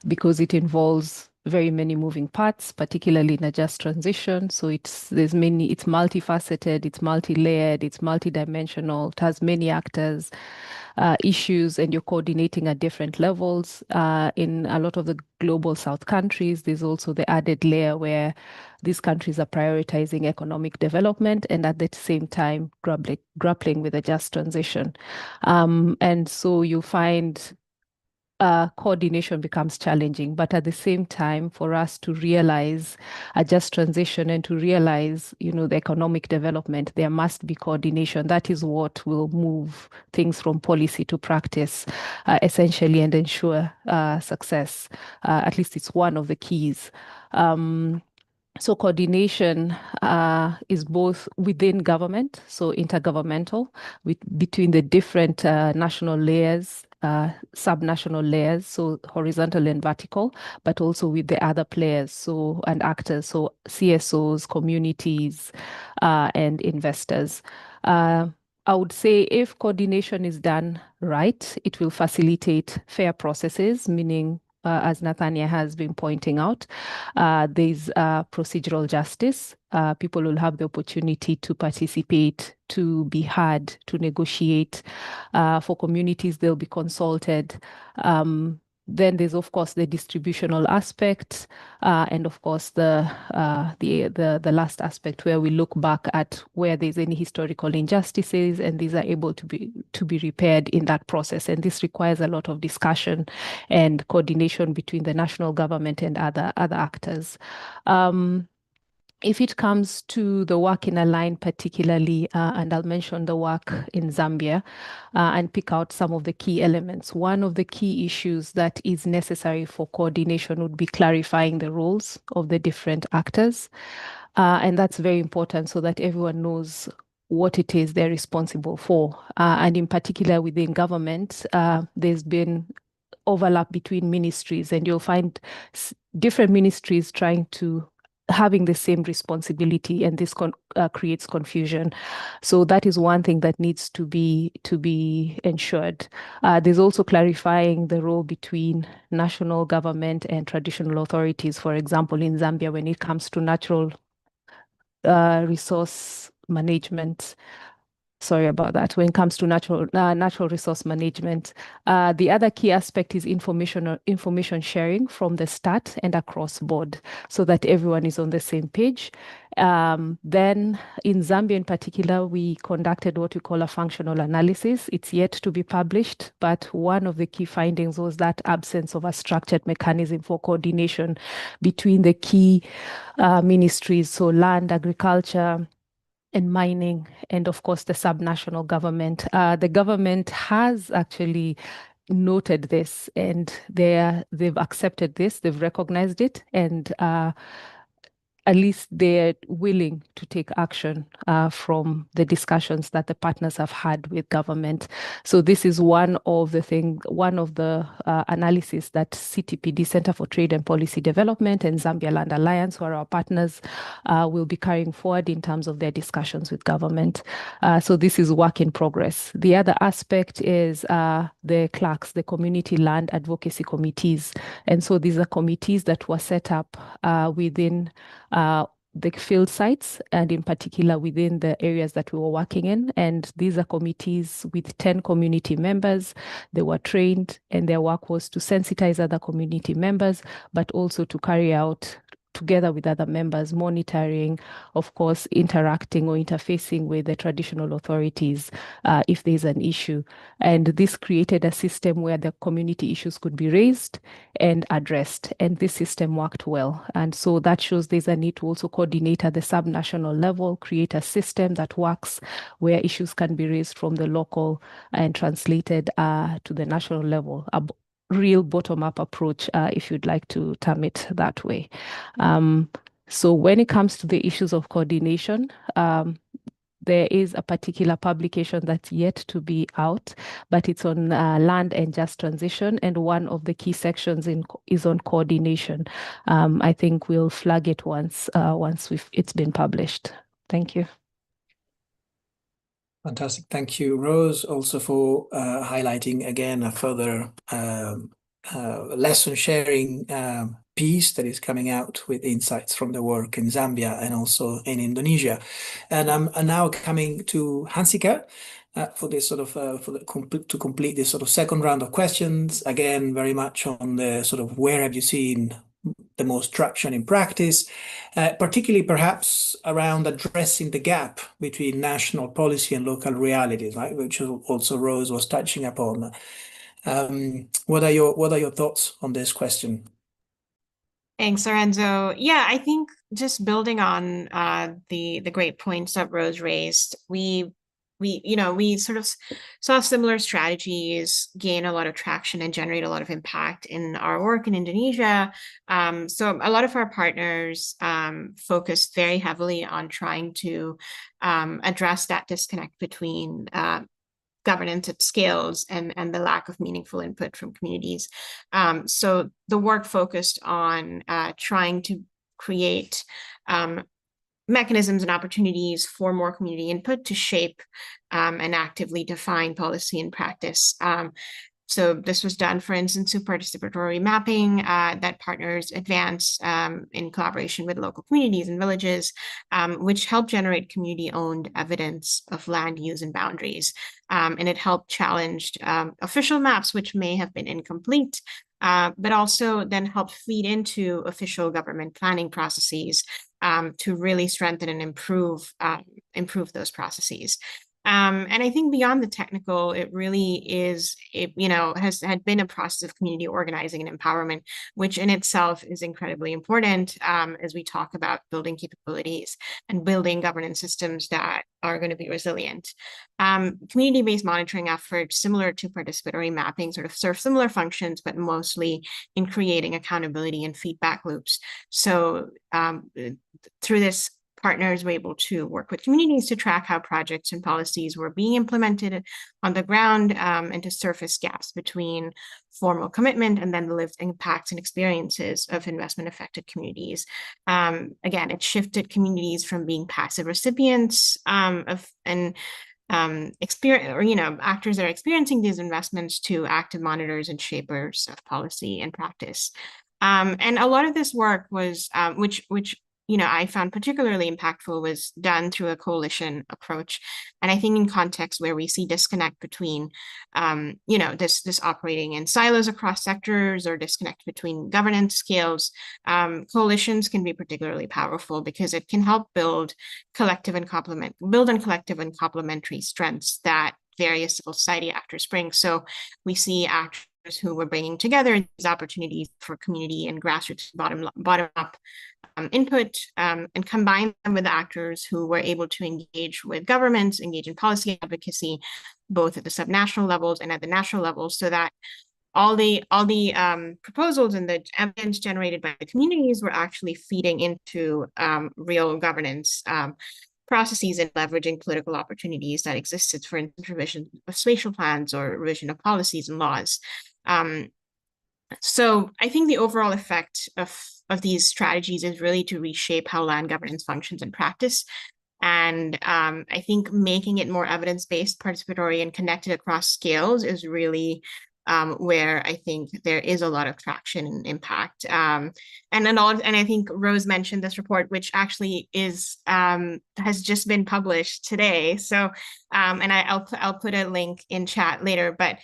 because it involves very many moving parts, particularly in a just transition. So it's multifaceted, it's multi-layered, it's multidimensional, it has many actors, issues, and you're coordinating at different levels. In a lot of the global South countries, there's also the added layer where these countries are prioritizing economic development and at the same time grappling with a just transition. And so you find coordination becomes challenging, but at the same time, for us to realize a just transition and to realize, the economic development, there must be coordination. That is what will move things from policy to practice, essentially, and ensure success. At least it's one of the keys. So coordination is both within government, so intergovernmental, between the different national layers, subnational layers, so horizontal and vertical, but also with the other players and actors, so CSOs, communities, and investors. I would say if coordination is done right, it will facilitate fair processes, meaning, as Nathania has been pointing out, there's procedural justice. People will have the opportunity to participate, to be heard, to negotiate. For communities, they'll be consulted. Then there's, of course, the distributional aspect, and of course the last aspect where we look back at where there's any historical injustices, and these are able to be repaired in that process. And this requires a lot of discussion and coordination between the national government and other actors. If it comes to the work in Align particularly, and I'll mention the work in Zambia and pick out some of the key elements. One of the key issues that is necessary for coordination would be clarifying the roles of the different actors. And that's very important so that everyone knows what it is they're responsible for. And in particular within government, there's been overlap between ministries, and you'll find different ministries trying to having the same responsibility, and this creates confusion. So that is one thing that needs to be ensured. There's also clarifying the role between national government and traditional authorities. For example, in Zambia, when it comes to natural resource management. Sorry about that. When it comes to natural resource management, the other key aspect is information sharing from the start and across board, so that everyone is on the same page. Then in Zambia in particular, we conducted what we call a functional analysis. It's yet to be published, but one of the key findings was that absence of a structured mechanism for coordination between the key ministries, so land, agriculture, and mining, and of course the subnational government. The government has actually noted this, and they've accepted this, they've recognized it, and at least they're willing to take action from the discussions that the partners have had with government. So this is one of the analysis that CTPD, Center for Trade and Policy Development, and Zambia Land Alliance, who are our partners, will be carrying forward in terms of their discussions with government. So this is work in progress. The other aspect is the CLACs, the Community Land Advocacy Committees. And so these are committees that were set up within the field sites, and in particular within the areas that we were working in. And these are committees with 10 community members. They were trained, and their work was to sensitize other community members, but also to carry out, together with other members, monitoring, of course, interacting or interfacing with the traditional authorities if there's an issue. And this created a system where the community issues could be raised and addressed. And this system worked well. And so that shows there's a need to also coordinate at the subnational level, create a system that works where issues can be raised from the local and translated to the national level. Real bottom-up approach, if you'd like to term it that way. So when it comes to the issues of coordination, there is a particular publication that's yet to be out, but it's on land and just transition, and one of the key sections is on coordination. I think we'll flag it once it's been published. Thank you. Fantastic. Thank you, Rose, also for highlighting again a further lesson sharing piece that is coming out with insights from the work in Zambia and also in Indonesia. And I'm now coming to Hansika for this sort of to complete this sort of second round of questions. Again, very much on the sort of where have you seen the most traction in practice, particularly perhaps around addressing the gap between national policy and local realities, right? Which also Rose was touching upon. What are your thoughts on this question? Thanks, Lorenzo. Yeah, I think just building on the great points that Rose raised, we sort of saw similar strategies gain a lot of traction and generate a lot of impact in our work in Indonesia. So a lot of our partners focused very heavily on trying to address that disconnect between governance at scales and the lack of meaningful input from communities. So the work focused on trying to create mechanisms and opportunities for more community input to shape and actively define policy and practice. So this was done, for instance, through participatory mapping that partners advance in collaboration with local communities and villages, which helped generate community-owned evidence of land use and boundaries. And it helped challenge official maps, which may have been incomplete, but also then helped feed into official government planning processes to really strengthen and improve those processes. And I think beyond the technical, it really is, had been a process of community organizing and empowerment, which in itself is incredibly important as we talk about building capabilities and building governance systems that are going to be resilient. Community-based monitoring efforts, similar to participatory mapping, sort of serve similar functions, but mostly in creating accountability and feedback loops. So through this, partners were able to work with communities to track how projects and policies were being implemented on the ground and to surface gaps between formal commitment and then the lived impacts and experiences of investment affected communities. Again, it shifted communities from being passive recipients actors that are experiencing these investments to active monitors and shapers of policy and practice. And a lot of this work was, which I found particularly impactful, was done through a coalition approach. And I think in contexts where we see disconnect between, this operating in silos across sectors or disconnect between governance scales, coalitions can be particularly powerful because it can help build collective and complementary strengths that various civil society actors bring. So we see actors who were bringing together these opportunities for community and grassroots bottom-up input and combine them with actors who were able to engage with governments, engage in policy advocacy, both at the subnational levels and at the national levels, so that all the proposals and the evidence generated by the communities were actually feeding into real governance processes and leveraging political opportunities that existed for revision of spatial plans or revision of policies and laws. So I think the overall effect of these strategies is really to reshape how land governance functions in practice. And I think making it more evidence-based, participatory, and connected across scales is really where I think there is a lot of traction and impact. And I think Rose mentioned this report, which actually is has just been published today. So and I'll put a link in chat later, but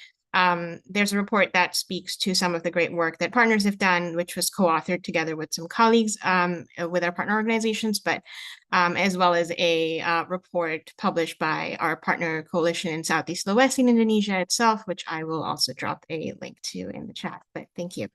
there's a report that speaks to some of the great work that partners have done, which was co-authored together with some colleagues with our partner organizations, but as well as a report published by our partner coalition in Southeast Sulawesi in Indonesia itself, which I will also drop a link to in the chat. But thank you.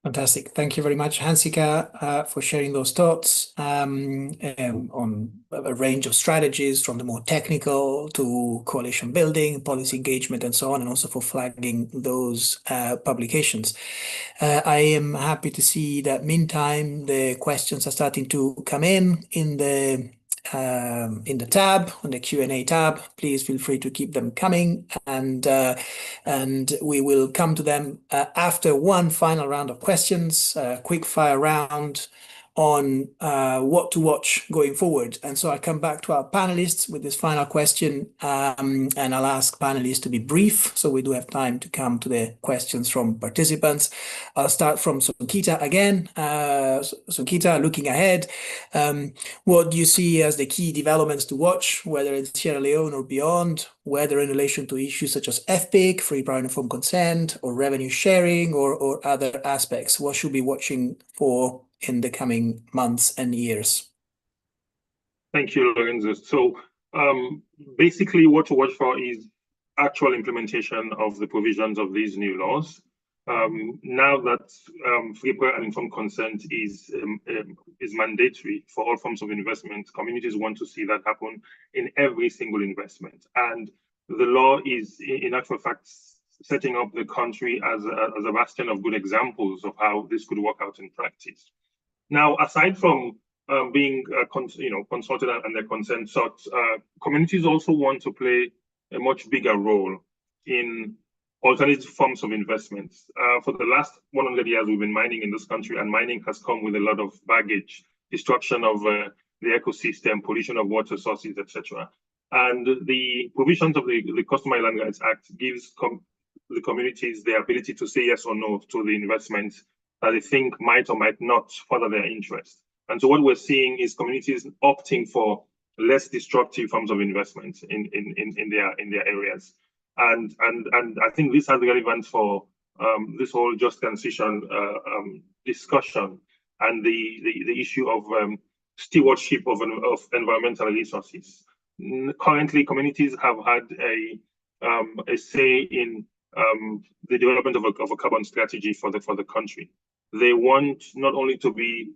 Fantastic. Thank you very much, Hansika, for sharing those thoughts on a range of strategies, from the more technical to coalition building, policy engagement, and so on, and also for flagging those publications. I am happy to see that meantime, the questions are starting to come in the tab, on the Q&A tab. Please feel free to keep them coming, and we will come to them after one final round of questions, quick fire round on what to watch going forward. And so I come back to our panelists with this final question, and I'll ask panelists to be brief, so we do have time to come to the questions from participants. I'll start from Sunkita again. Sunkita, looking ahead, what do you see as the key developments to watch, whether in Sierra Leone or beyond, whether in relation to issues such as FPIC, free prior and informed consent, or revenue sharing, or other aspects? What should we be watching for in the coming months and years? Thank you, Lorenzo. So basically what to watch for is actual implementation of the provisions of these new laws. Now that free prior and informed consent is mandatory for all forms of investment, communities want to see that happen in every single investment. And the law is, in actual fact, setting up the country as a bastion of good examples of how this could work out in practice. Now, aside from being consulted and their consent sought, communities also want to play a much bigger role in alternative forms of investments. For the last 100 years, we've been mining in this country, and mining has come with a lot of baggage destruction of the ecosystem, pollution of water sources, etc. And the provisions of the Customary Land Rights Act gives the communities the ability to say yes or no to the investments that they think might or might not further their interest. And so what we're seeing is communities opting for less destructive forms of investment in their areas. And I think this has relevance for this whole just transition discussion and the issue of stewardship of environmental resources. Currently, communities have had a say in the development of a carbon strategy for the country. They want not only to be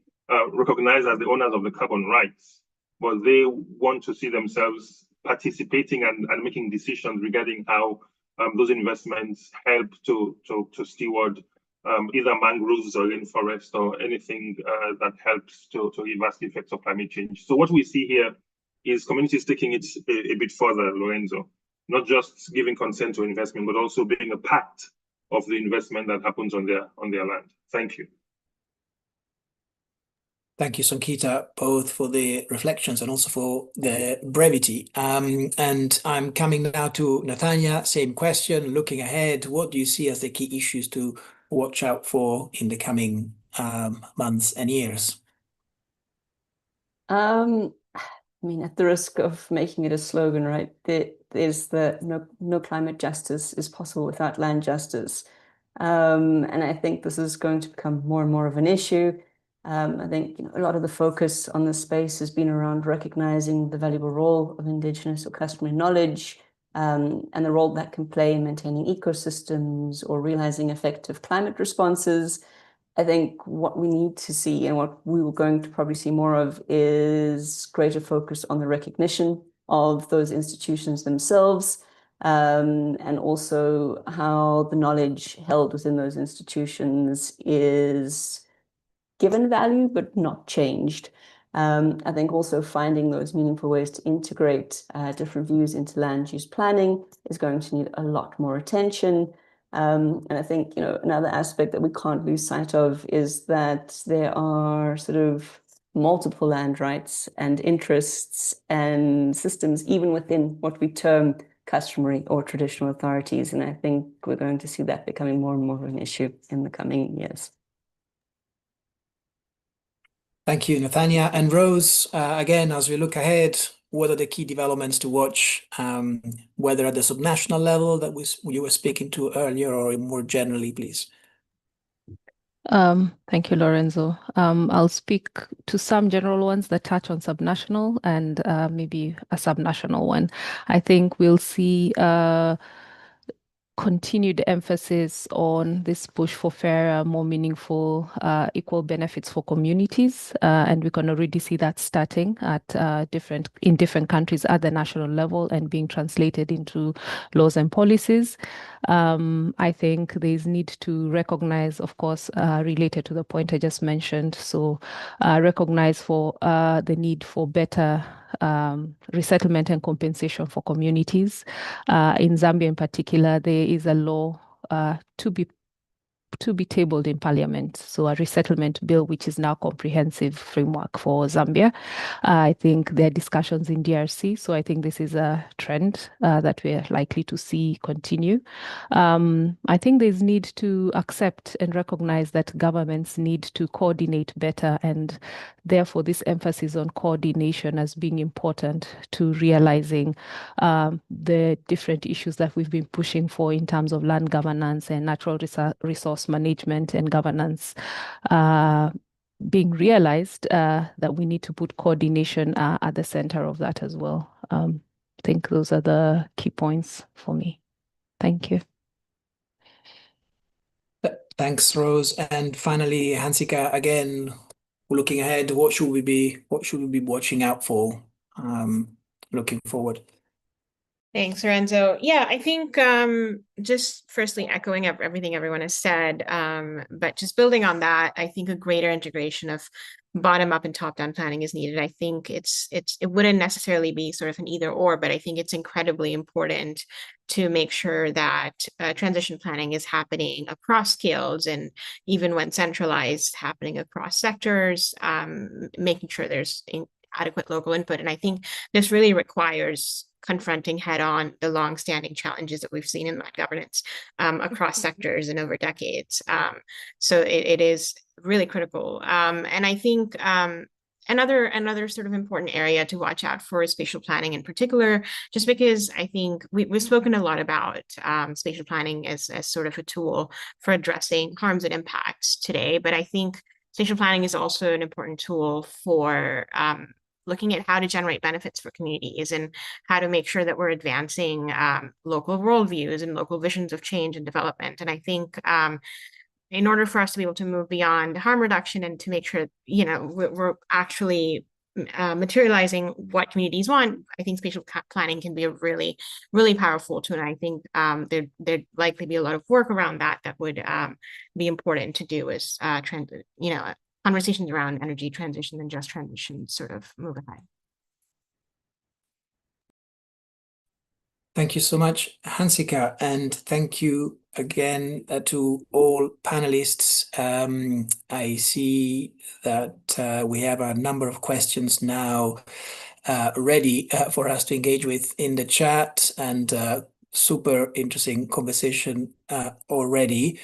recognized as the owners of the carbon rights, but they want to see themselves participating and making decisions regarding how those investments help to steward either mangroves or rainforest or anything that helps to reverse the effects of climate change. So what we see here is communities taking it a bit further, Lorenzo, not just giving consent to investment, but also being a part of the investment that happens on their land. Thank you. Thank you, Sankita, both for the reflections and also for the brevity. And I'm coming now to Nathania, same question, looking ahead, what do you see as the key issues to watch out for in the coming months and years? I mean, at the risk of making it a slogan, right, there's the no climate justice is possible without land justice. And I think this is going to become more and more of an issue. I think a lot of the focus on this space has been around recognizing the valuable role of Indigenous or customary knowledge and the role that can play in maintaining ecosystems or realizing effective climate responses. I think what we need to see and what we were going to probably see more of is greater focus on the recognition of those institutions themselves, and also how the knowledge held within those institutions is given value but not changed. I think also finding those meaningful ways to integrate different views into land use planning is going to need a lot more attention. And I think, another aspect that we can't lose sight of is that there are sort of multiple land rights and interests and systems, even within what we term customary or traditional authorities. And I think we're going to see that becoming more and more of an issue in the coming years. Thank you, Nathania. And Rose, again, as we look ahead, what are the key developments to watch, whether at the subnational level that you were speaking to earlier or more generally, please? Thank you, Lorenzo. I'll speak to some general ones that touch on subnational and maybe a subnational one. I think we'll see continued emphasis on this push for fairer, more meaningful, equal benefits for communities. And we can already see that starting at in different countries at the national level and being translated into laws and policies. I think there's need to recognize, of course, related to the point I just mentioned. So recognize for the need for better resettlement and compensation for communities. In Zambia in particular, there is a law to be tabled in Parliament. So a resettlement bill, which is now comprehensive framework for Zambia. I think there are discussions in DRC. So I think this is a trend that we're likely to see continue. I think there's need to accept and recognize that governments need to coordinate better, and therefore this emphasis on coordination as being important to realizing the different issues that we've been pushing for in terms of land governance and natural resource management and governance being realized, that we need to put coordination at the center of that as well. I think those are the key points for me. Thank you. Thanks, Rose. And finally, Hansika, again, looking ahead, what should we be watching out for looking forward? Thanks, Lorenzo. Yeah, I think just firstly echoing up everything everyone has said, but just building on that, I think a greater integration of bottom up and top down planning is needed. I think it wouldn't necessarily be sort of an either or, but I think it's incredibly important to make sure that transition planning is happening across scales, and even when centralized, happening across sectors, making sure there's adequate local input. And I think this really requires confronting head on the long-standing challenges that we've seen in land governance across sectors and over decades. So it is really critical. And I think another sort of important area to watch out for is spatial planning in particular, just because I think we've spoken a lot about spatial planning as sort of a tool for addressing harms and impacts today. But I think spatial planning is also an important tool for looking at how to generate benefits for communities and how to make sure that we're advancing local worldviews and local visions of change and development. And I think in order for us to be able to move beyond harm reduction and to make sure, you know, we're actually materializing what communities want, I think spatial planning can be a really, really powerful tool. And I think there'd likely be a lot of work around that would be important to do as conversations around energy transition and just transition sort of move ahead. Thank you so much, Hansika, and thank you again to all panelists. I see that we have a number of questions now ready for us to engage with in the chat, and super interesting conversation already.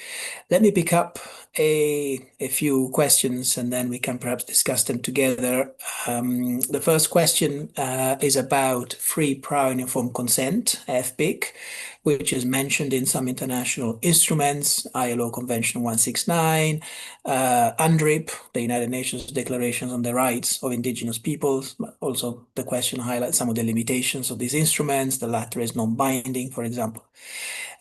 Let me pick up a few questions and then we can perhaps discuss them together. The first question is about free, prior, and informed consent, FPIC, which is mentioned in some international instruments, ILO Convention 169, UNDRIP, the United Nations Declaration on the Rights of Indigenous Peoples. Also, the question highlights some of the limitations of these instruments. The latter is non-binding, for example.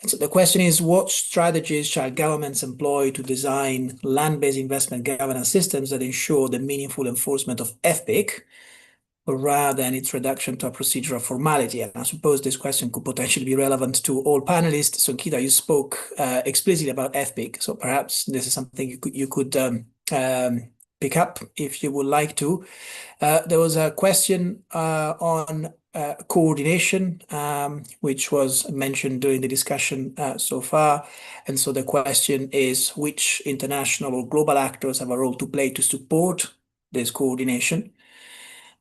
And so the question is, what strategies shall governments employ to design land-based investment governance systems that ensure the meaningful enforcement of FPIC, rather than its reduction to a procedural formality? And I suppose this question could potentially be relevant to all panelists. So Kita, you spoke explicitly about FPIC, so perhaps this is something you could pick up if you would like to. There was a question on coordination, which was mentioned during the discussion so far. And so the question is, which international or global actors have a role to play to support this coordination?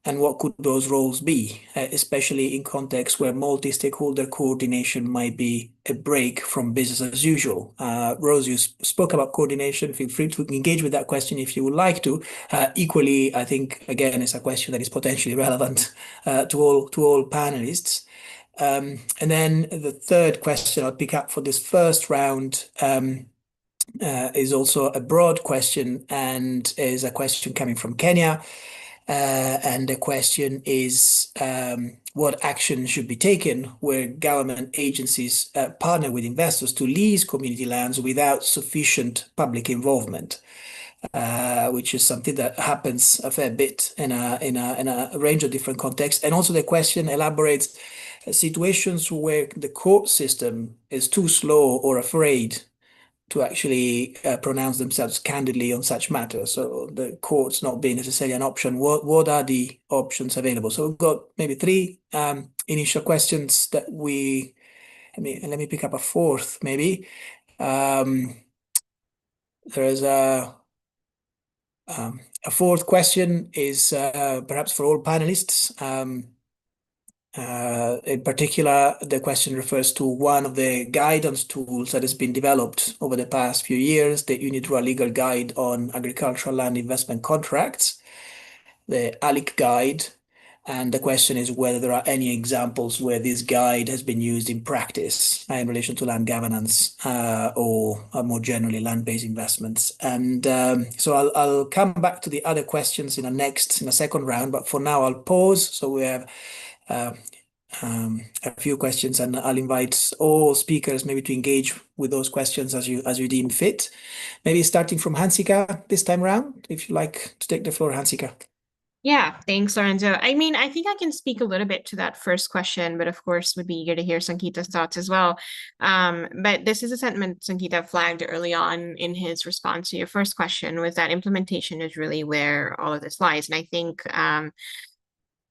And what could those roles be, especially in contexts where multi-stakeholder coordination might be a break from business as usual? Rose, you spoke about coordination. Feel free to engage with that question if you would like to. Equally, I think, again, it's a question that is potentially relevant to all panelists. And then the third question I'll pick up for this first round is also a broad question, and is a question coming from Kenya. And the question is, what action should be taken where government agencies partner with investors to lease community lands without sufficient public involvement, which is something that happens a fair bit in a range of different contexts. And also the question elaborates situations where the court system is too slow or afraid to actually pronounce themselves candidly on such matters. So the courts not being necessarily an option. What are the options available? So we've got maybe three initial questions that let me pick up a fourth maybe. There is a fourth question is perhaps for all panelists. In particular, the question refers to one of the guidance tools that has been developed over the past few years, the UNIDROIT Legal Guide on Agricultural Land Investment Contracts, the ALIC Guide. And the question is whether there are any examples where this guide has been used in practice in relation to land governance or more generally land-based investments. And so I'll come back to the other questions in a second round, but for now I'll pause. So we have a few questions, and I'll invite all speakers maybe to engage with those questions as you deem fit. Maybe starting from Hansika this time around, if you like to take the floor, Hansika. Yeah, thanks, Lorenzo. I mean, I think I can speak a little bit to that first question, but of course would be eager to hear Sangeeta's thoughts as well. But this is a sentiment Sangeeta flagged early on in his response to your first question, was that implementation is really where all of this lies. And I think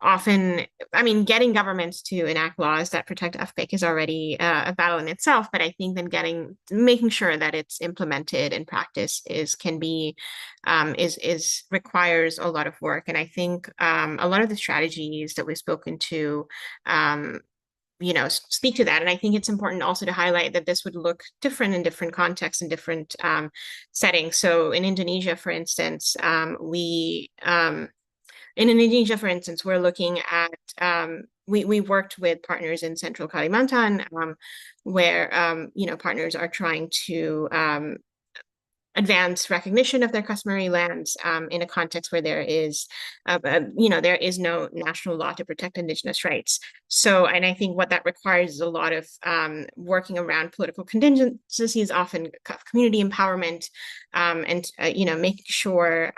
often, I mean, getting governments to enact laws that protect FPIC is already a battle in itself, but I think then making sure that it's implemented in practice requires a lot of work. And I think a lot of the strategies that we've spoken to speak to that. And I think it's important also to highlight that this would look different in different contexts and different settings. So in Indonesia, for instance, we're looking at, we worked with partners in Central Kalimantan, where, partners are trying to advance recognition of their customary lands in a context where there is no national law to protect indigenous rights. So, and I think what that requires is a lot of working around political contingencies, often community empowerment, and making sure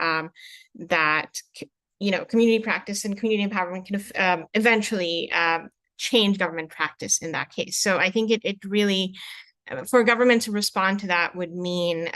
that community practice and community empowerment can eventually change government practice in that case. So I think it really, for government to respond to that would mean,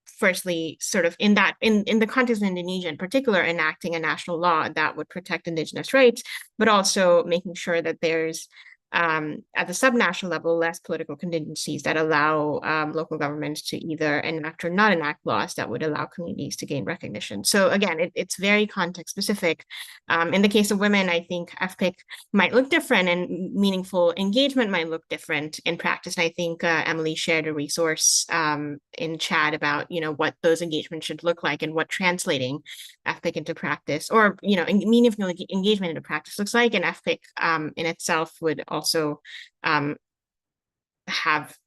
firstly, sort of in the context of Indonesia in particular, enacting a national law that would protect indigenous rights, but also making sure that there's at the subnational level, less political contingencies that allow local governments to either enact or not enact laws that would allow communities to gain recognition. So again, it's very context specific. In the case of women, I think FPIC might look different and meaningful engagement might look different in practice. And I think Emily shared a resource in chat about, what those engagements should look like and what translating FPIC into practice or, meaningful engagement into practice looks like. And FPIC in itself would also have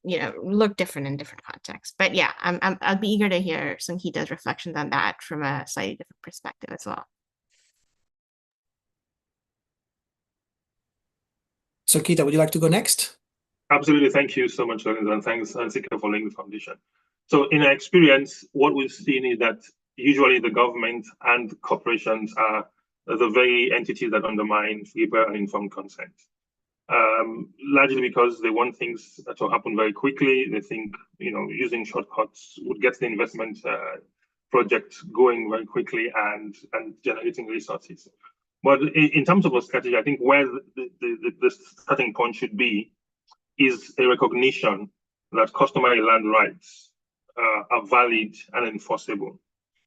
look different in different contexts. But yeah, I'll be eager to hear Sangeeta's reflections on that from a slightly different perspective as well. Sangeeta, would you like to go next? Absolutely. Thank you so much, Lorenzo, and thanks, Ansika, for laying the foundation. So in our experience, what we've seen is that usually the government and corporations are the very entities that undermine free, fair, and informed consent. Largely because they want things to happen very quickly. They think, using shortcuts would get the investment project going very quickly and generating resources. But in terms of a strategy, I think where the starting point should be is a recognition that customary land rights are valid and enforceable.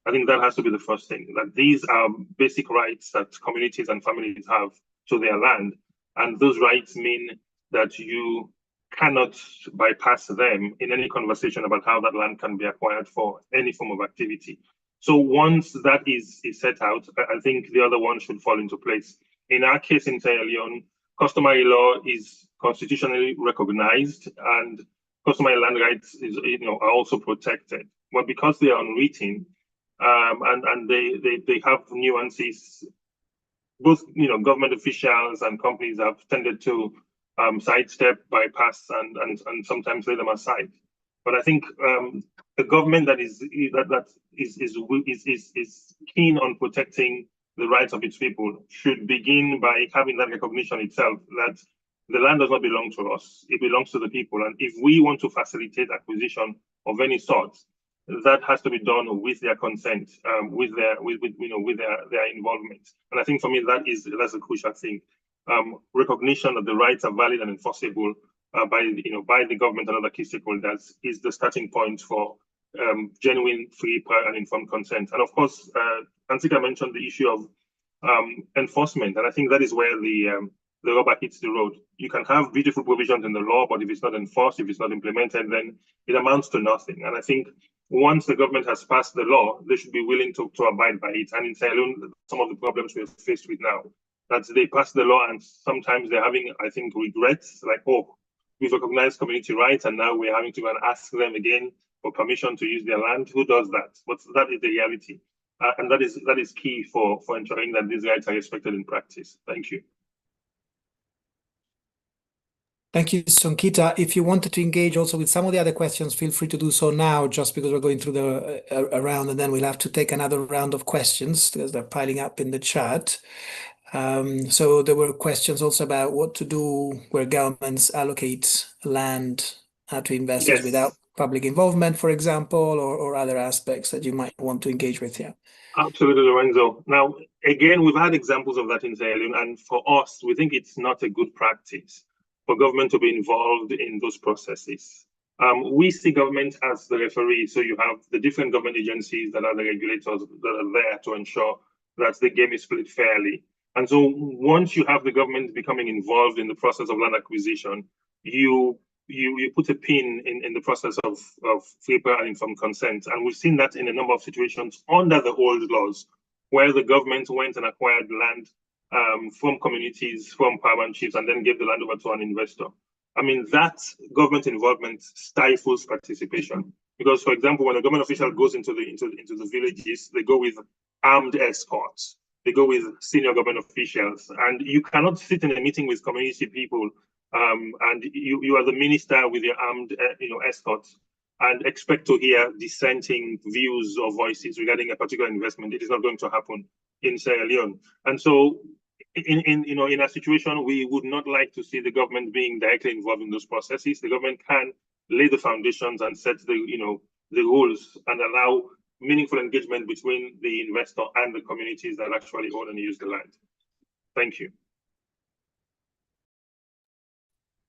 I think that has to be the first thing, that these are basic rights that communities and families have to their land. And those rights mean that you cannot bypass them in any conversation about how that land can be acquired for any form of activity. So once that is set out, I think the other one should fall into place. In our case in Sierra Leone, customary law is constitutionally recognized and customary land rights are also protected. But because they are unwritten and they have nuances, both government officials and companies have tended to sidestep, bypass, and sometimes lay them aside. But I think a government that is keen on protecting the rights of its people should begin by having that recognition itself that the land does not belong to us; it belongs to the people. And if we want to facilitate acquisition of any sort, that has to be done with their consent, with their involvement. And I think for me that's a crucial thing. Recognition that the rights are valid and enforceable by the government and other key stakeholders is the starting point for genuine, free, prior, and informed consent. And of course, Ansika mentioned the issue of enforcement, and I think that is where the rubber hits the road. You can have beautiful provisions in the law, but if it's not enforced, if it's not implemented, then it amounts to nothing. And I think once the government has passed the law, they should be willing to abide by it. And in Sierra Leone, some of the problems we're faced with now, that they pass the law and sometimes they're having, I think, regrets, like, oh, we've recognized community rights and now we're having to go and ask them again for permission to use their land. Who does that? But that is the reality. And that is key for ensuring that these rights are respected in practice. Thank you. Thank you, Sonkita. If you wanted to engage also with some of the other questions, feel free to do so now, just because we're going through a round, and then we'll have to take another round of questions because they're piling up in the chat. So there were questions also about what to do where governments allocate land to investors Yes. without public involvement, for example, or other aspects that you might want to engage with here. Absolutely, Lorenzo. Now, again, we've had examples of that in Sierra Leone, and for us, we think it's not a good practice for government to be involved in those processes. We see government as the referee, so you have the different government agencies that are the regulators that are there to ensure that the game is played fairly. And so once you have the government becoming involved in the process of land acquisition, you put a pin in the process of free, prior, and informed consent. And we've seen that in a number of situations under the old laws, where the government went and acquired land from communities, from paramount chiefs, and then gave the land over to an investor. I mean, that government involvement stifles participation. Because, for example, when a government official goes into the villages, they go with armed escorts. They go with senior government officials, and you cannot sit in a meeting with community people and you are the minister with your armed escorts and expect to hear dissenting views or voices regarding a particular investment. It is not going to happen in Sierra Leone. And so in a situation, we would not like to see the government being directly involved in those processes. The government can lay the foundations and set the rules and allow meaningful engagement between the investor and the communities that actually own and use the land. Thank you.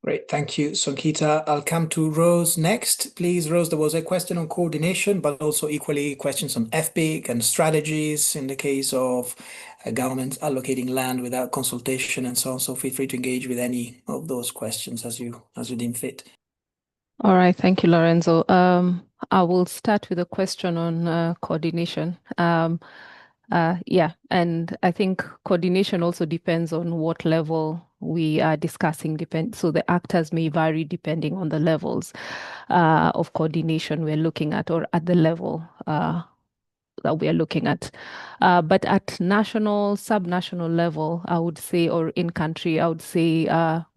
Great, thank you, Sonkita. I'll come to Rose next. Please, Rose, there was a question on coordination, but also equally questions on FPIC and strategies in the case of government allocating land without consultation and so on. So feel free to engage with any of those questions as you deem fit. All right, thank you, Lorenzo. I will start with a question on coordination. Yeah, and I think coordination also depends on what level we are discussing. So the actors may vary depending on the levels of coordination we're looking at, or at the level that we are looking at. But at national, subnational level, I would say, or in country, I would say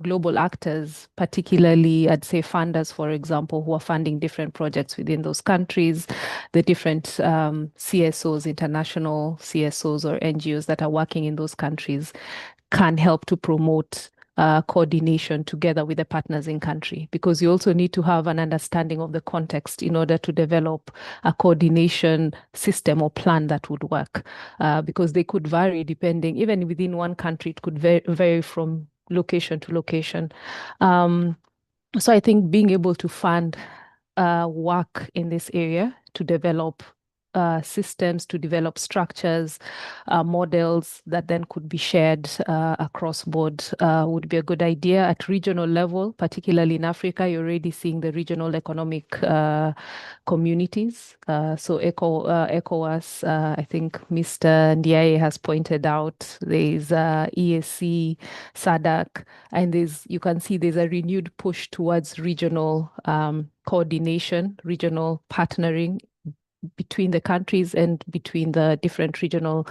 global actors, particularly, I'd say funders, for example, who are funding different projects within those countries, the different CSOs, international CSOs or NGOs that are working in those countries can help to promote coordination together with the partners in country, because you also need to have an understanding of the context in order to develop a coordination system or plan that would work, because they could vary depending, even within one country, it could vary from location to location. So I think being able to fund work in this area to develop systems, to develop structures, models that then could be shared across board would be a good idea. At regional level, particularly in Africa, you're already seeing the regional economic communities. So ECOWAS, I think Mr. Ndiaye has pointed out, there's EAC, SADC, and you can see there's a renewed push towards regional coordination, regional partnering between the countries and between the different regional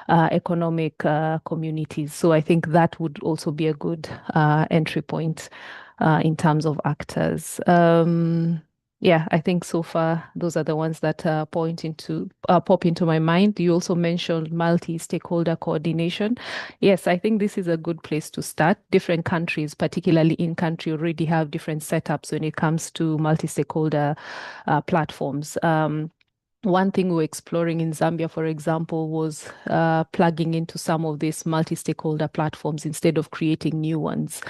economic communities. So I think that would also be a good entry point in terms of actors. Yeah, I think so far those are the ones that pop into my mind. You also mentioned multi-stakeholder coordination. Yes, I think this is a good place to start. Different countries, particularly in country, already have different setups when it comes to multi-stakeholder platforms. One thing we're exploring in Zambia, for example, was plugging into some of these multi-stakeholder platforms instead of creating new ones.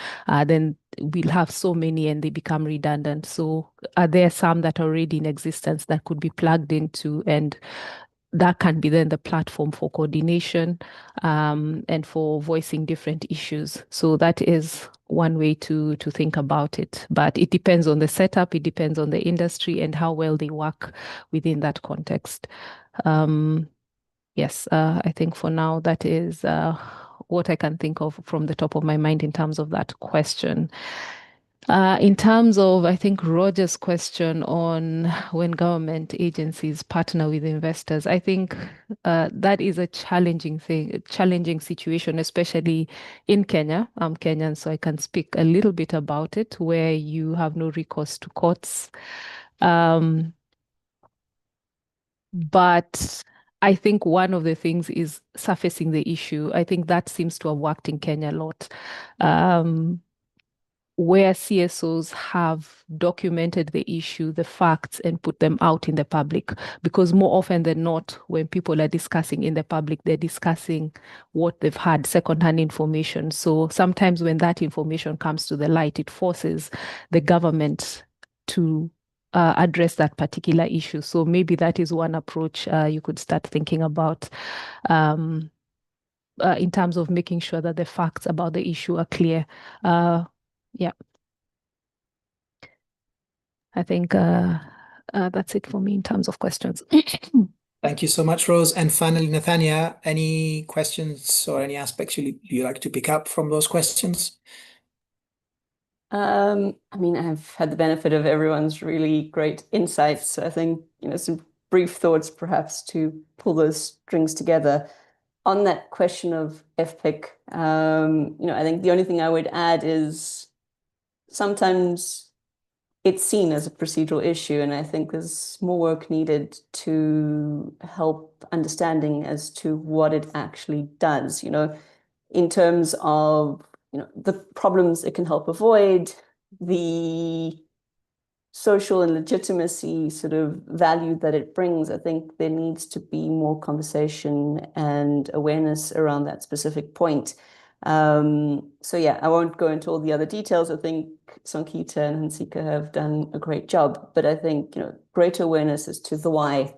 Then we'll have so many and they become redundant. So are there some that are already in existence that could be plugged into, and that can be then the platform for coordination and for voicing different issues. So that is one way to think about it. But it depends on the setup, it depends on the industry and how well they work within that context. Yes, I think for now that is what I can think of from the top of my mind in terms of that question. In terms of, I think, Roger's question on when government agencies partner with investors, I think that is a challenging thing, a challenging situation, especially in Kenya. I'm Kenyan, so I can speak a little bit about it, where you have no recourse to courts. But I think one of the things is surfacing the issue. I think that seems to have worked in Kenya a lot. Where CSOs have documented the issue, the facts, and put them out in the public. Because more often than not, when people are discussing in the public, they're discussing what they've had, secondhand information. So sometimes when that information comes to the light, it forces the government to address that particular issue. So maybe that is one approach you could start thinking about. In terms of making sure that the facts about the issue are clear. Yeah. I think that's it for me in terms of questions. Thank you so much, Rose. And finally, Nathania, any questions or any aspects you like to pick up from those questions? I mean, I've had the benefit of everyone's really great insights. So I think, some brief thoughts perhaps to pull those strings together. On that question of FPIC, I think the only thing I would add is sometimes it's seen as a procedural issue, and I think there's more work needed to help understanding as to what it actually does, in terms of, the problems it can help avoid, the social and legitimacy sort of value that it brings. I think there needs to be more conversation and awareness around that specific point. So yeah, I won't go into all the other details. I think Sankita and Hansika have done a great job, but I think, greater awareness as to the why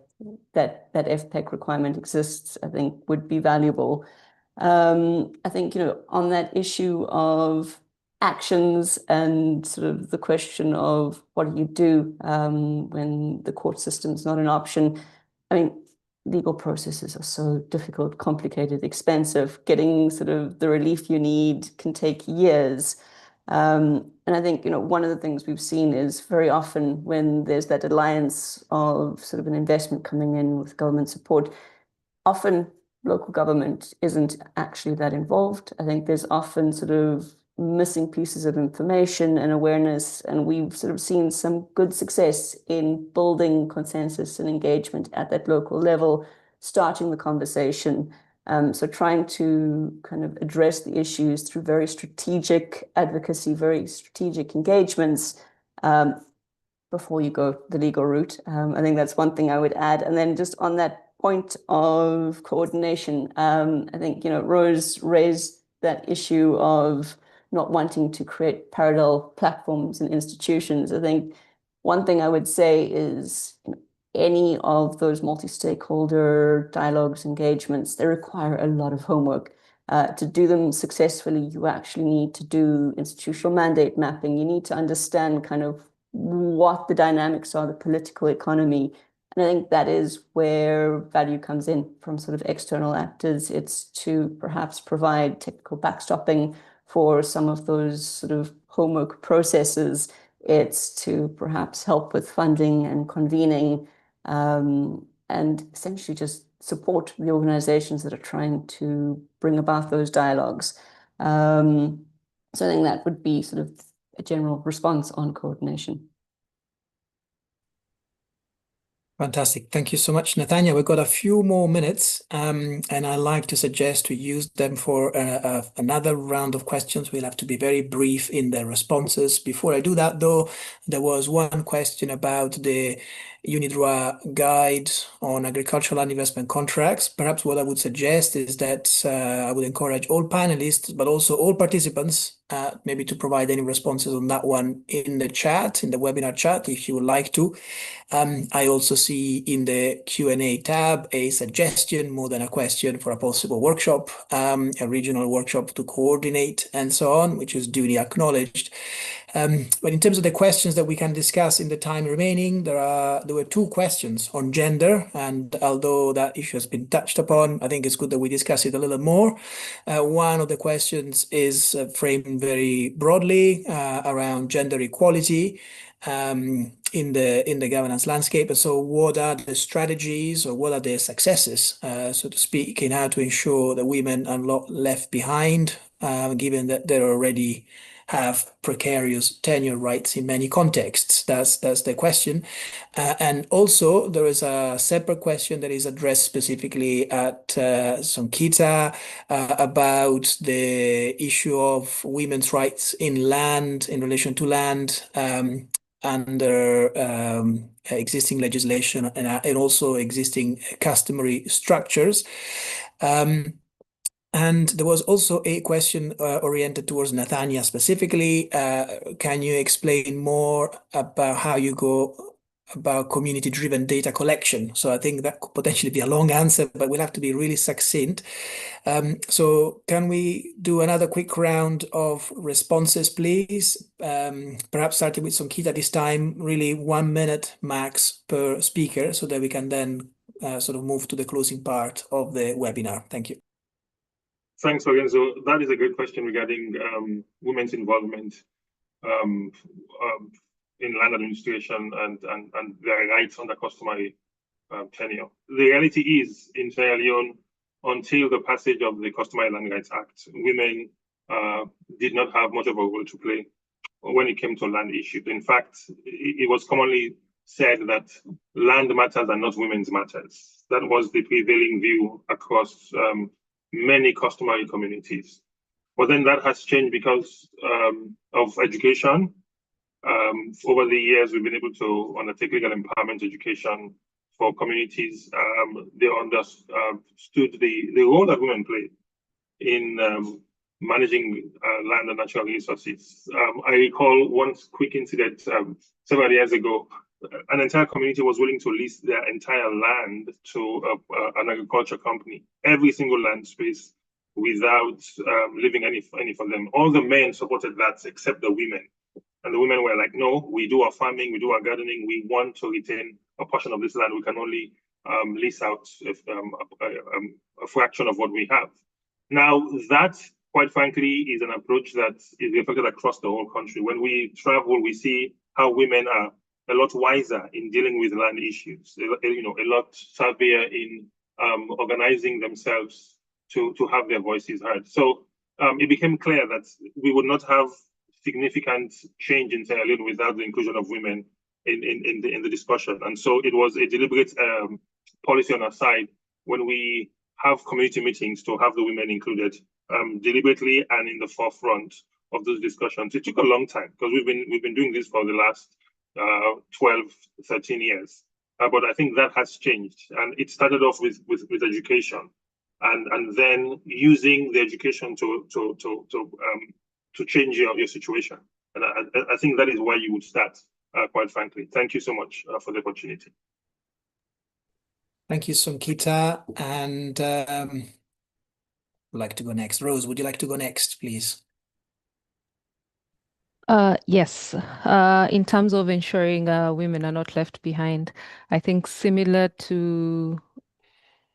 that FPEC requirement exists, I think would be valuable. I think, on that issue of actions and sort of the question of what do you do when the court system is not an option. I mean, legal processes are so difficult, complicated, expensive. Getting sort of the relief you need can take years. And I think, one of the things we've seen is very often when there's that alliance of sort of an investment coming in with government support, often local government isn't actually that involved. I think there's often sort of missing pieces of information and awareness, and we've sort of seen some good success in building consensus and engagement at that local level, starting the conversation. So trying to kind of address the issues through very strategic advocacy, very strategic engagements before you go the legal route. I think that's one thing I would add. And then just on that point of coordination, I think, Rose raised that issue of not wanting to create parallel platforms and institutions. I think one thing I would say is any of those multi-stakeholder dialogues, engagements, they require a lot of homework. To do them successfully, you actually need to do institutional mandate mapping. You need to understand kind of what the dynamics are, the political economy. And I think that is where value comes in from sort of external actors. It's to perhaps provide technical backstopping for some of those sort of homework processes. It's to perhaps help with funding and convening, and essentially just support the organizations that are trying to bring about those dialogues. So I think that would be sort of a general response on coordination. Fantastic. Thank you so much, Nathania. We've got a few more minutes, and I'd like to suggest we use them for another round of questions. We'll have to be very brief in the responses. Before I do that, though, there was one question about the UNIDROIT guide on agricultural land investment contracts. Perhaps what I would suggest is that I would encourage all panelists, but also all participants, maybe to provide any responses on that one in the chat, in the webinar chat, if you would like to. I also see in the Q&A tab a suggestion more than a question for a possible workshop, a regional workshop to coordinate and so on, which is duly acknowledged. But in terms of the questions that we can discuss in the time remaining, there were two questions on gender, and although that issue has been touched upon, I think it's good that we discuss it a little more. One of the questions is framed very broadly around gender equality in the governance landscape. And so what are the strategies or what are the successes, so to speak, in how to ensure that women are not left behind, given that they already have precarious tenure rights in many contexts? That's the question. And also there is a separate question that is addressed specifically at Songkita about the issue of women's rights in land, in relation to land, under existing legislation and also existing customary structures. And there was also a question oriented towards Nathania specifically. Can you explain more about how you go about community-driven data collection? So I think that could potentially be a long answer, but we'll have to be really succinct. So can we do another quick round of responses, please? Perhaps starting with Songkita this time, really 1 minute max per speaker, so that we can then sort of move to the closing part of the webinar. Thank you. Thanks, Lorenzo. That is a great question regarding women's involvement in land administration and their rights under customary tenure. The reality is, in Sierra Leone, until the passage of the Customary Land Rights Act, women did not have much of a role to play when it came to land issues. In fact, it was commonly said that land matters are not women's matters. That was the prevailing view across many customary communities. But then that has changed because of education. Over the years, we've been able to undertake legal empowerment education for communities. They understood the role that women play in managing land and natural resources. I recall one quick incident several years ago. An entire community was willing to lease their entire land to an agriculture company, every single land space, without leaving any for them. All the men supported that except the women. And the women were like, no, we do our farming, we do our gardening, we want to retain a portion of this land. We can only lease out a fraction of what we have. Now, that, quite frankly, is an approach that is reflected across the whole country. When we travel, we see how women are a lot wiser in dealing with land issues, a lot savvier in organizing themselves to have their voices heard. So it became clear that we would not have significant change in Sierra Leone without the inclusion of women in the discussion. And so it was a deliberate policy on our side when we have community meetings to have the women included deliberately and in the forefront of those discussions. It took a long time because we've been doing this for the last 12, 13 years. But I think that has changed. And it started off with education and then using the education to change your situation. And I think that is why you would start, quite frankly. Thank you so much for the opportunity. Thank you, Songkita. And I'd like to go next. Rose, would you like to go next, please? Yes, in terms of ensuring women are not left behind, I think similar to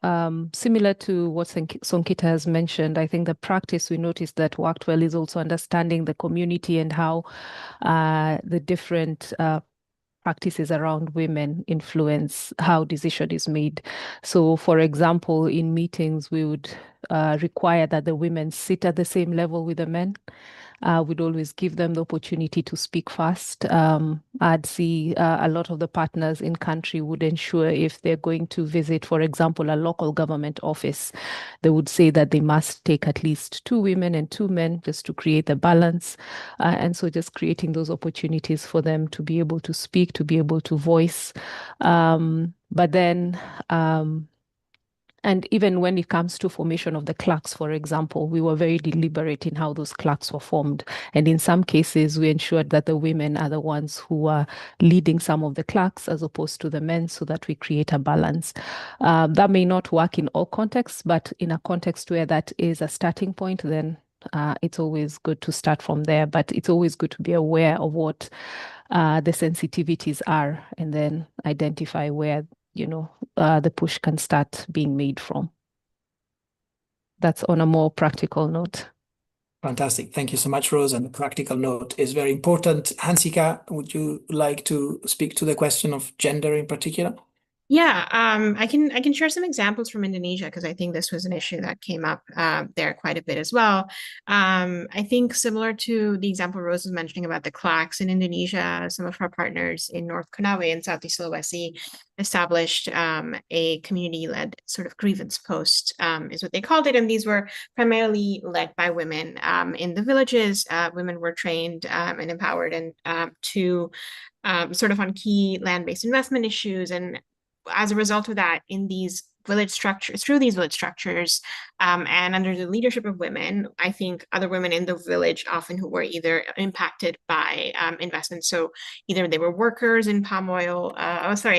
what Songkita has mentioned, I think the practice we noticed that worked well is also understanding the community and how the different practices around women influence how decision is made. So, for example, in meetings, we would require that the women sit at the same level with the men. We'd always give them the opportunity to speak first. I'd see a lot of the partners in country would ensure if they're going to visit, for example, a local government office, they would say that they must take at least 2 women and 2 men just to create the balance. And so just creating those opportunities for them to be able to speak, to be able to voice. But then and even when it comes to formation of the clerks, for example, we were very deliberate in how those clerks were formed. And in some cases, we ensured that the women are the ones who are leading some of the clerks as opposed to the men so that we create a balance. That may not work in all contexts, but in a context where that is a starting point, then it's always good to start from there, but it's always good to be aware of what the sensitivities are and then identify where, the push can start being made from. That's on a more practical note. Fantastic. Thank you so much, Rose. And the practical note is very important. Hansika, would you like to speak to the question of gender in particular? Yeah, I can share some examples from Indonesia because I think this was an issue that came up there quite a bit as well. I think similar to the example Rose was mentioning about the clacks in Indonesia, some of our partners in North Konawe and Southeast Sulawesi established a community-led sort of grievance post, is what they called it. And these were primarily led by women in the villages. Women were trained and empowered and to sort of on key land-based investment issues. And as a result of that, in these village structures, through these village structures, and under the leadership of women, I think other women in the village often who were either impacted by investments. So either they were workers in palm oil,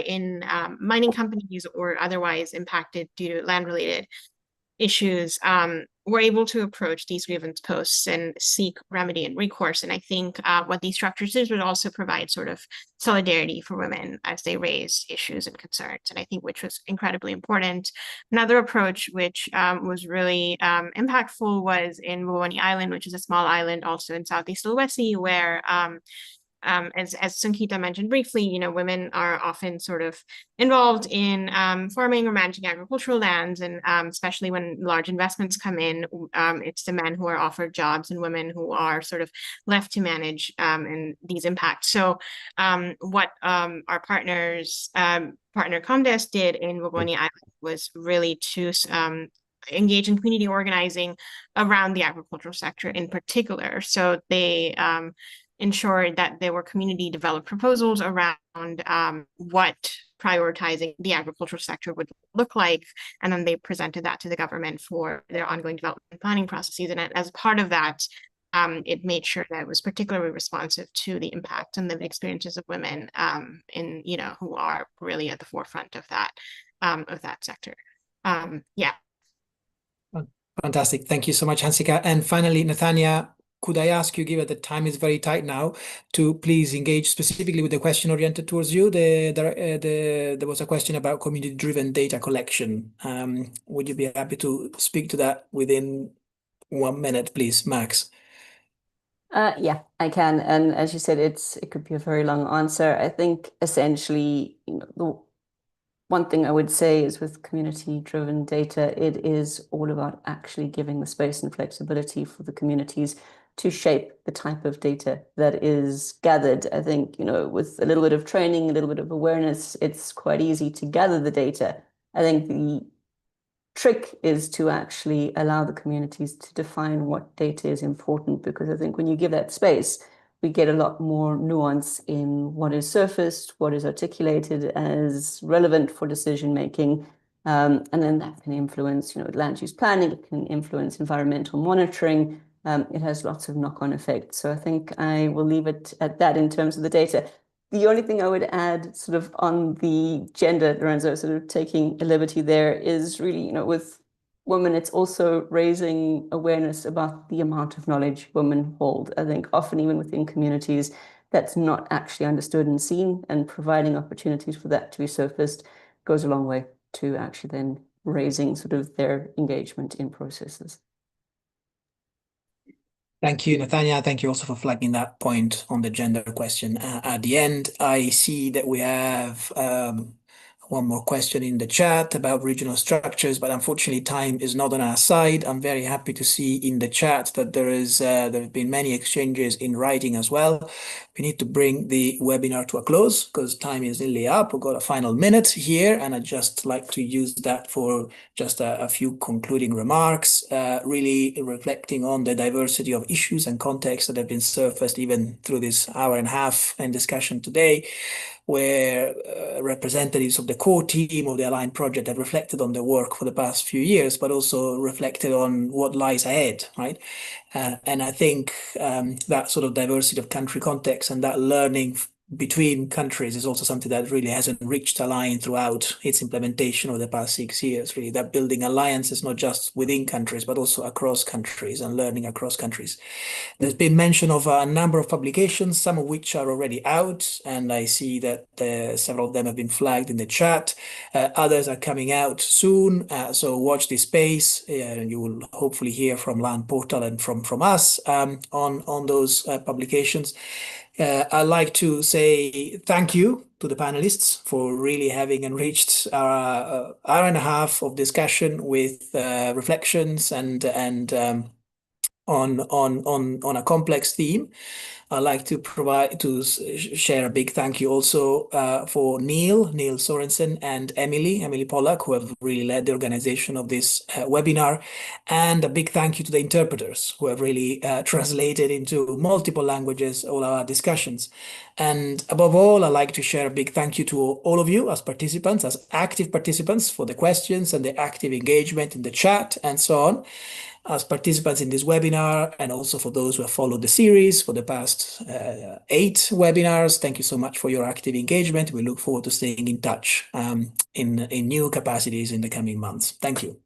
in mining companies, or otherwise impacted due to land-related issues, were able to approach these grievance posts and seek remedy and recourse. And I think what these structures did would also provide sort of solidarity for women as they raise issues and concerns, and I think which was incredibly important. Another approach which was really impactful was in Bowani Island, which is a small island also in Southeast Sulawesi, where as Sankita mentioned briefly, women are often sort of involved in farming or managing agricultural lands, and especially when large investments come in, it's the men who are offered jobs and women who are sort of left to manage and these impacts. So what our partner Comdes did in Bowani Island was really to engage in community organizing around the agricultural sector in particular. So they ensured that there were community developed proposals around what prioritizing the agricultural sector would look like. And then they presented that to the government for their ongoing development planning processes. And as part of that, it made sure that it was particularly responsive to the impact and the experiences of women who are really at the forefront of that sector. Yeah. Fantastic. Thank you so much, Hansika. And finally, Nathania, could I ask you, given that time is very tight now, to please engage specifically with the question oriented towards you? There was a question about community-driven data collection. Would you be happy to speak to that within 1 minute, please, Max? Yeah, I can. And as you said, it could be a very long answer. I think essentially, the one thing I would say is with community-driven data, it is all about actually giving the space and flexibility for the communities to shape the type of data that is gathered. I think, with a little bit of training, a little bit of awareness, it's quite easy to gather the data. I think the trick is to actually allow the communities to define what data is important, because I think when you give that space, we get a lot more nuance in what is surfaced, what is articulated as relevant for decision making. And then that can influence, land use planning, it can influence environmental monitoring. It has lots of knock-on effects. So I think I will leave it at that in terms of the data. The only thing I would add sort of on the gender, Lorenzo, sort of taking a liberty there, is really, with women, it's also raising awareness about the amount of knowledge women hold. I think often even within communities, that's not actually understood and seen, and providing opportunities for that to be surfaced goes a long way to actually then raising sort of their engagement in processes. Thank you, Nathania. Thank you also for flagging that point on the gender question. At the end, I see that we have one more question in the chat about regional structures, but unfortunately time is not on our side. I'm very happy to see in the chat that there have been many exchanges in writing as well. We need to bring the webinar to a close because time is nearly up. We've got a final minute here, and I'd just like to use that for just a few concluding remarks, really reflecting on the diversity of issues and contexts that have been surfaced even through this hour and a half in discussion today, where representatives of the core team of the Align project have reflected on their work for the past few years, but also reflected on what lies ahead, right? And I think that sort of diversity of country context and that learning between countries is also something that really has enriched Align throughout its implementation over the past 6 years, really, that building alliances not just within countries, but also across countries and learning across countries. There's been mention of a number of publications, some of which are already out, and I see that several of them have been flagged in the chat. Others are coming out soon, so watch this space. You will hopefully hear from LAN Portal and from us on those publications. I'd like to say thank you to the panelists for really having enriched our hour and a half of discussion with reflections and on a complex theme. I'd like to share a big thank you also for Neil Sorensen and Emily Pollack, who have really led the organization of this webinar, and a big thank you to the interpreters who have really translated into multiple languages all our discussions. And above all, I'd like to share a big thank you to all of you as participants, as active participants, for the questions and the active engagement in the chat and so on, as participants in this webinar, and also for those who have followed the series for the past 8 webinars. Thank you so much for your active engagement. We look forward to staying in touch in new capacities in the coming months. Thank you.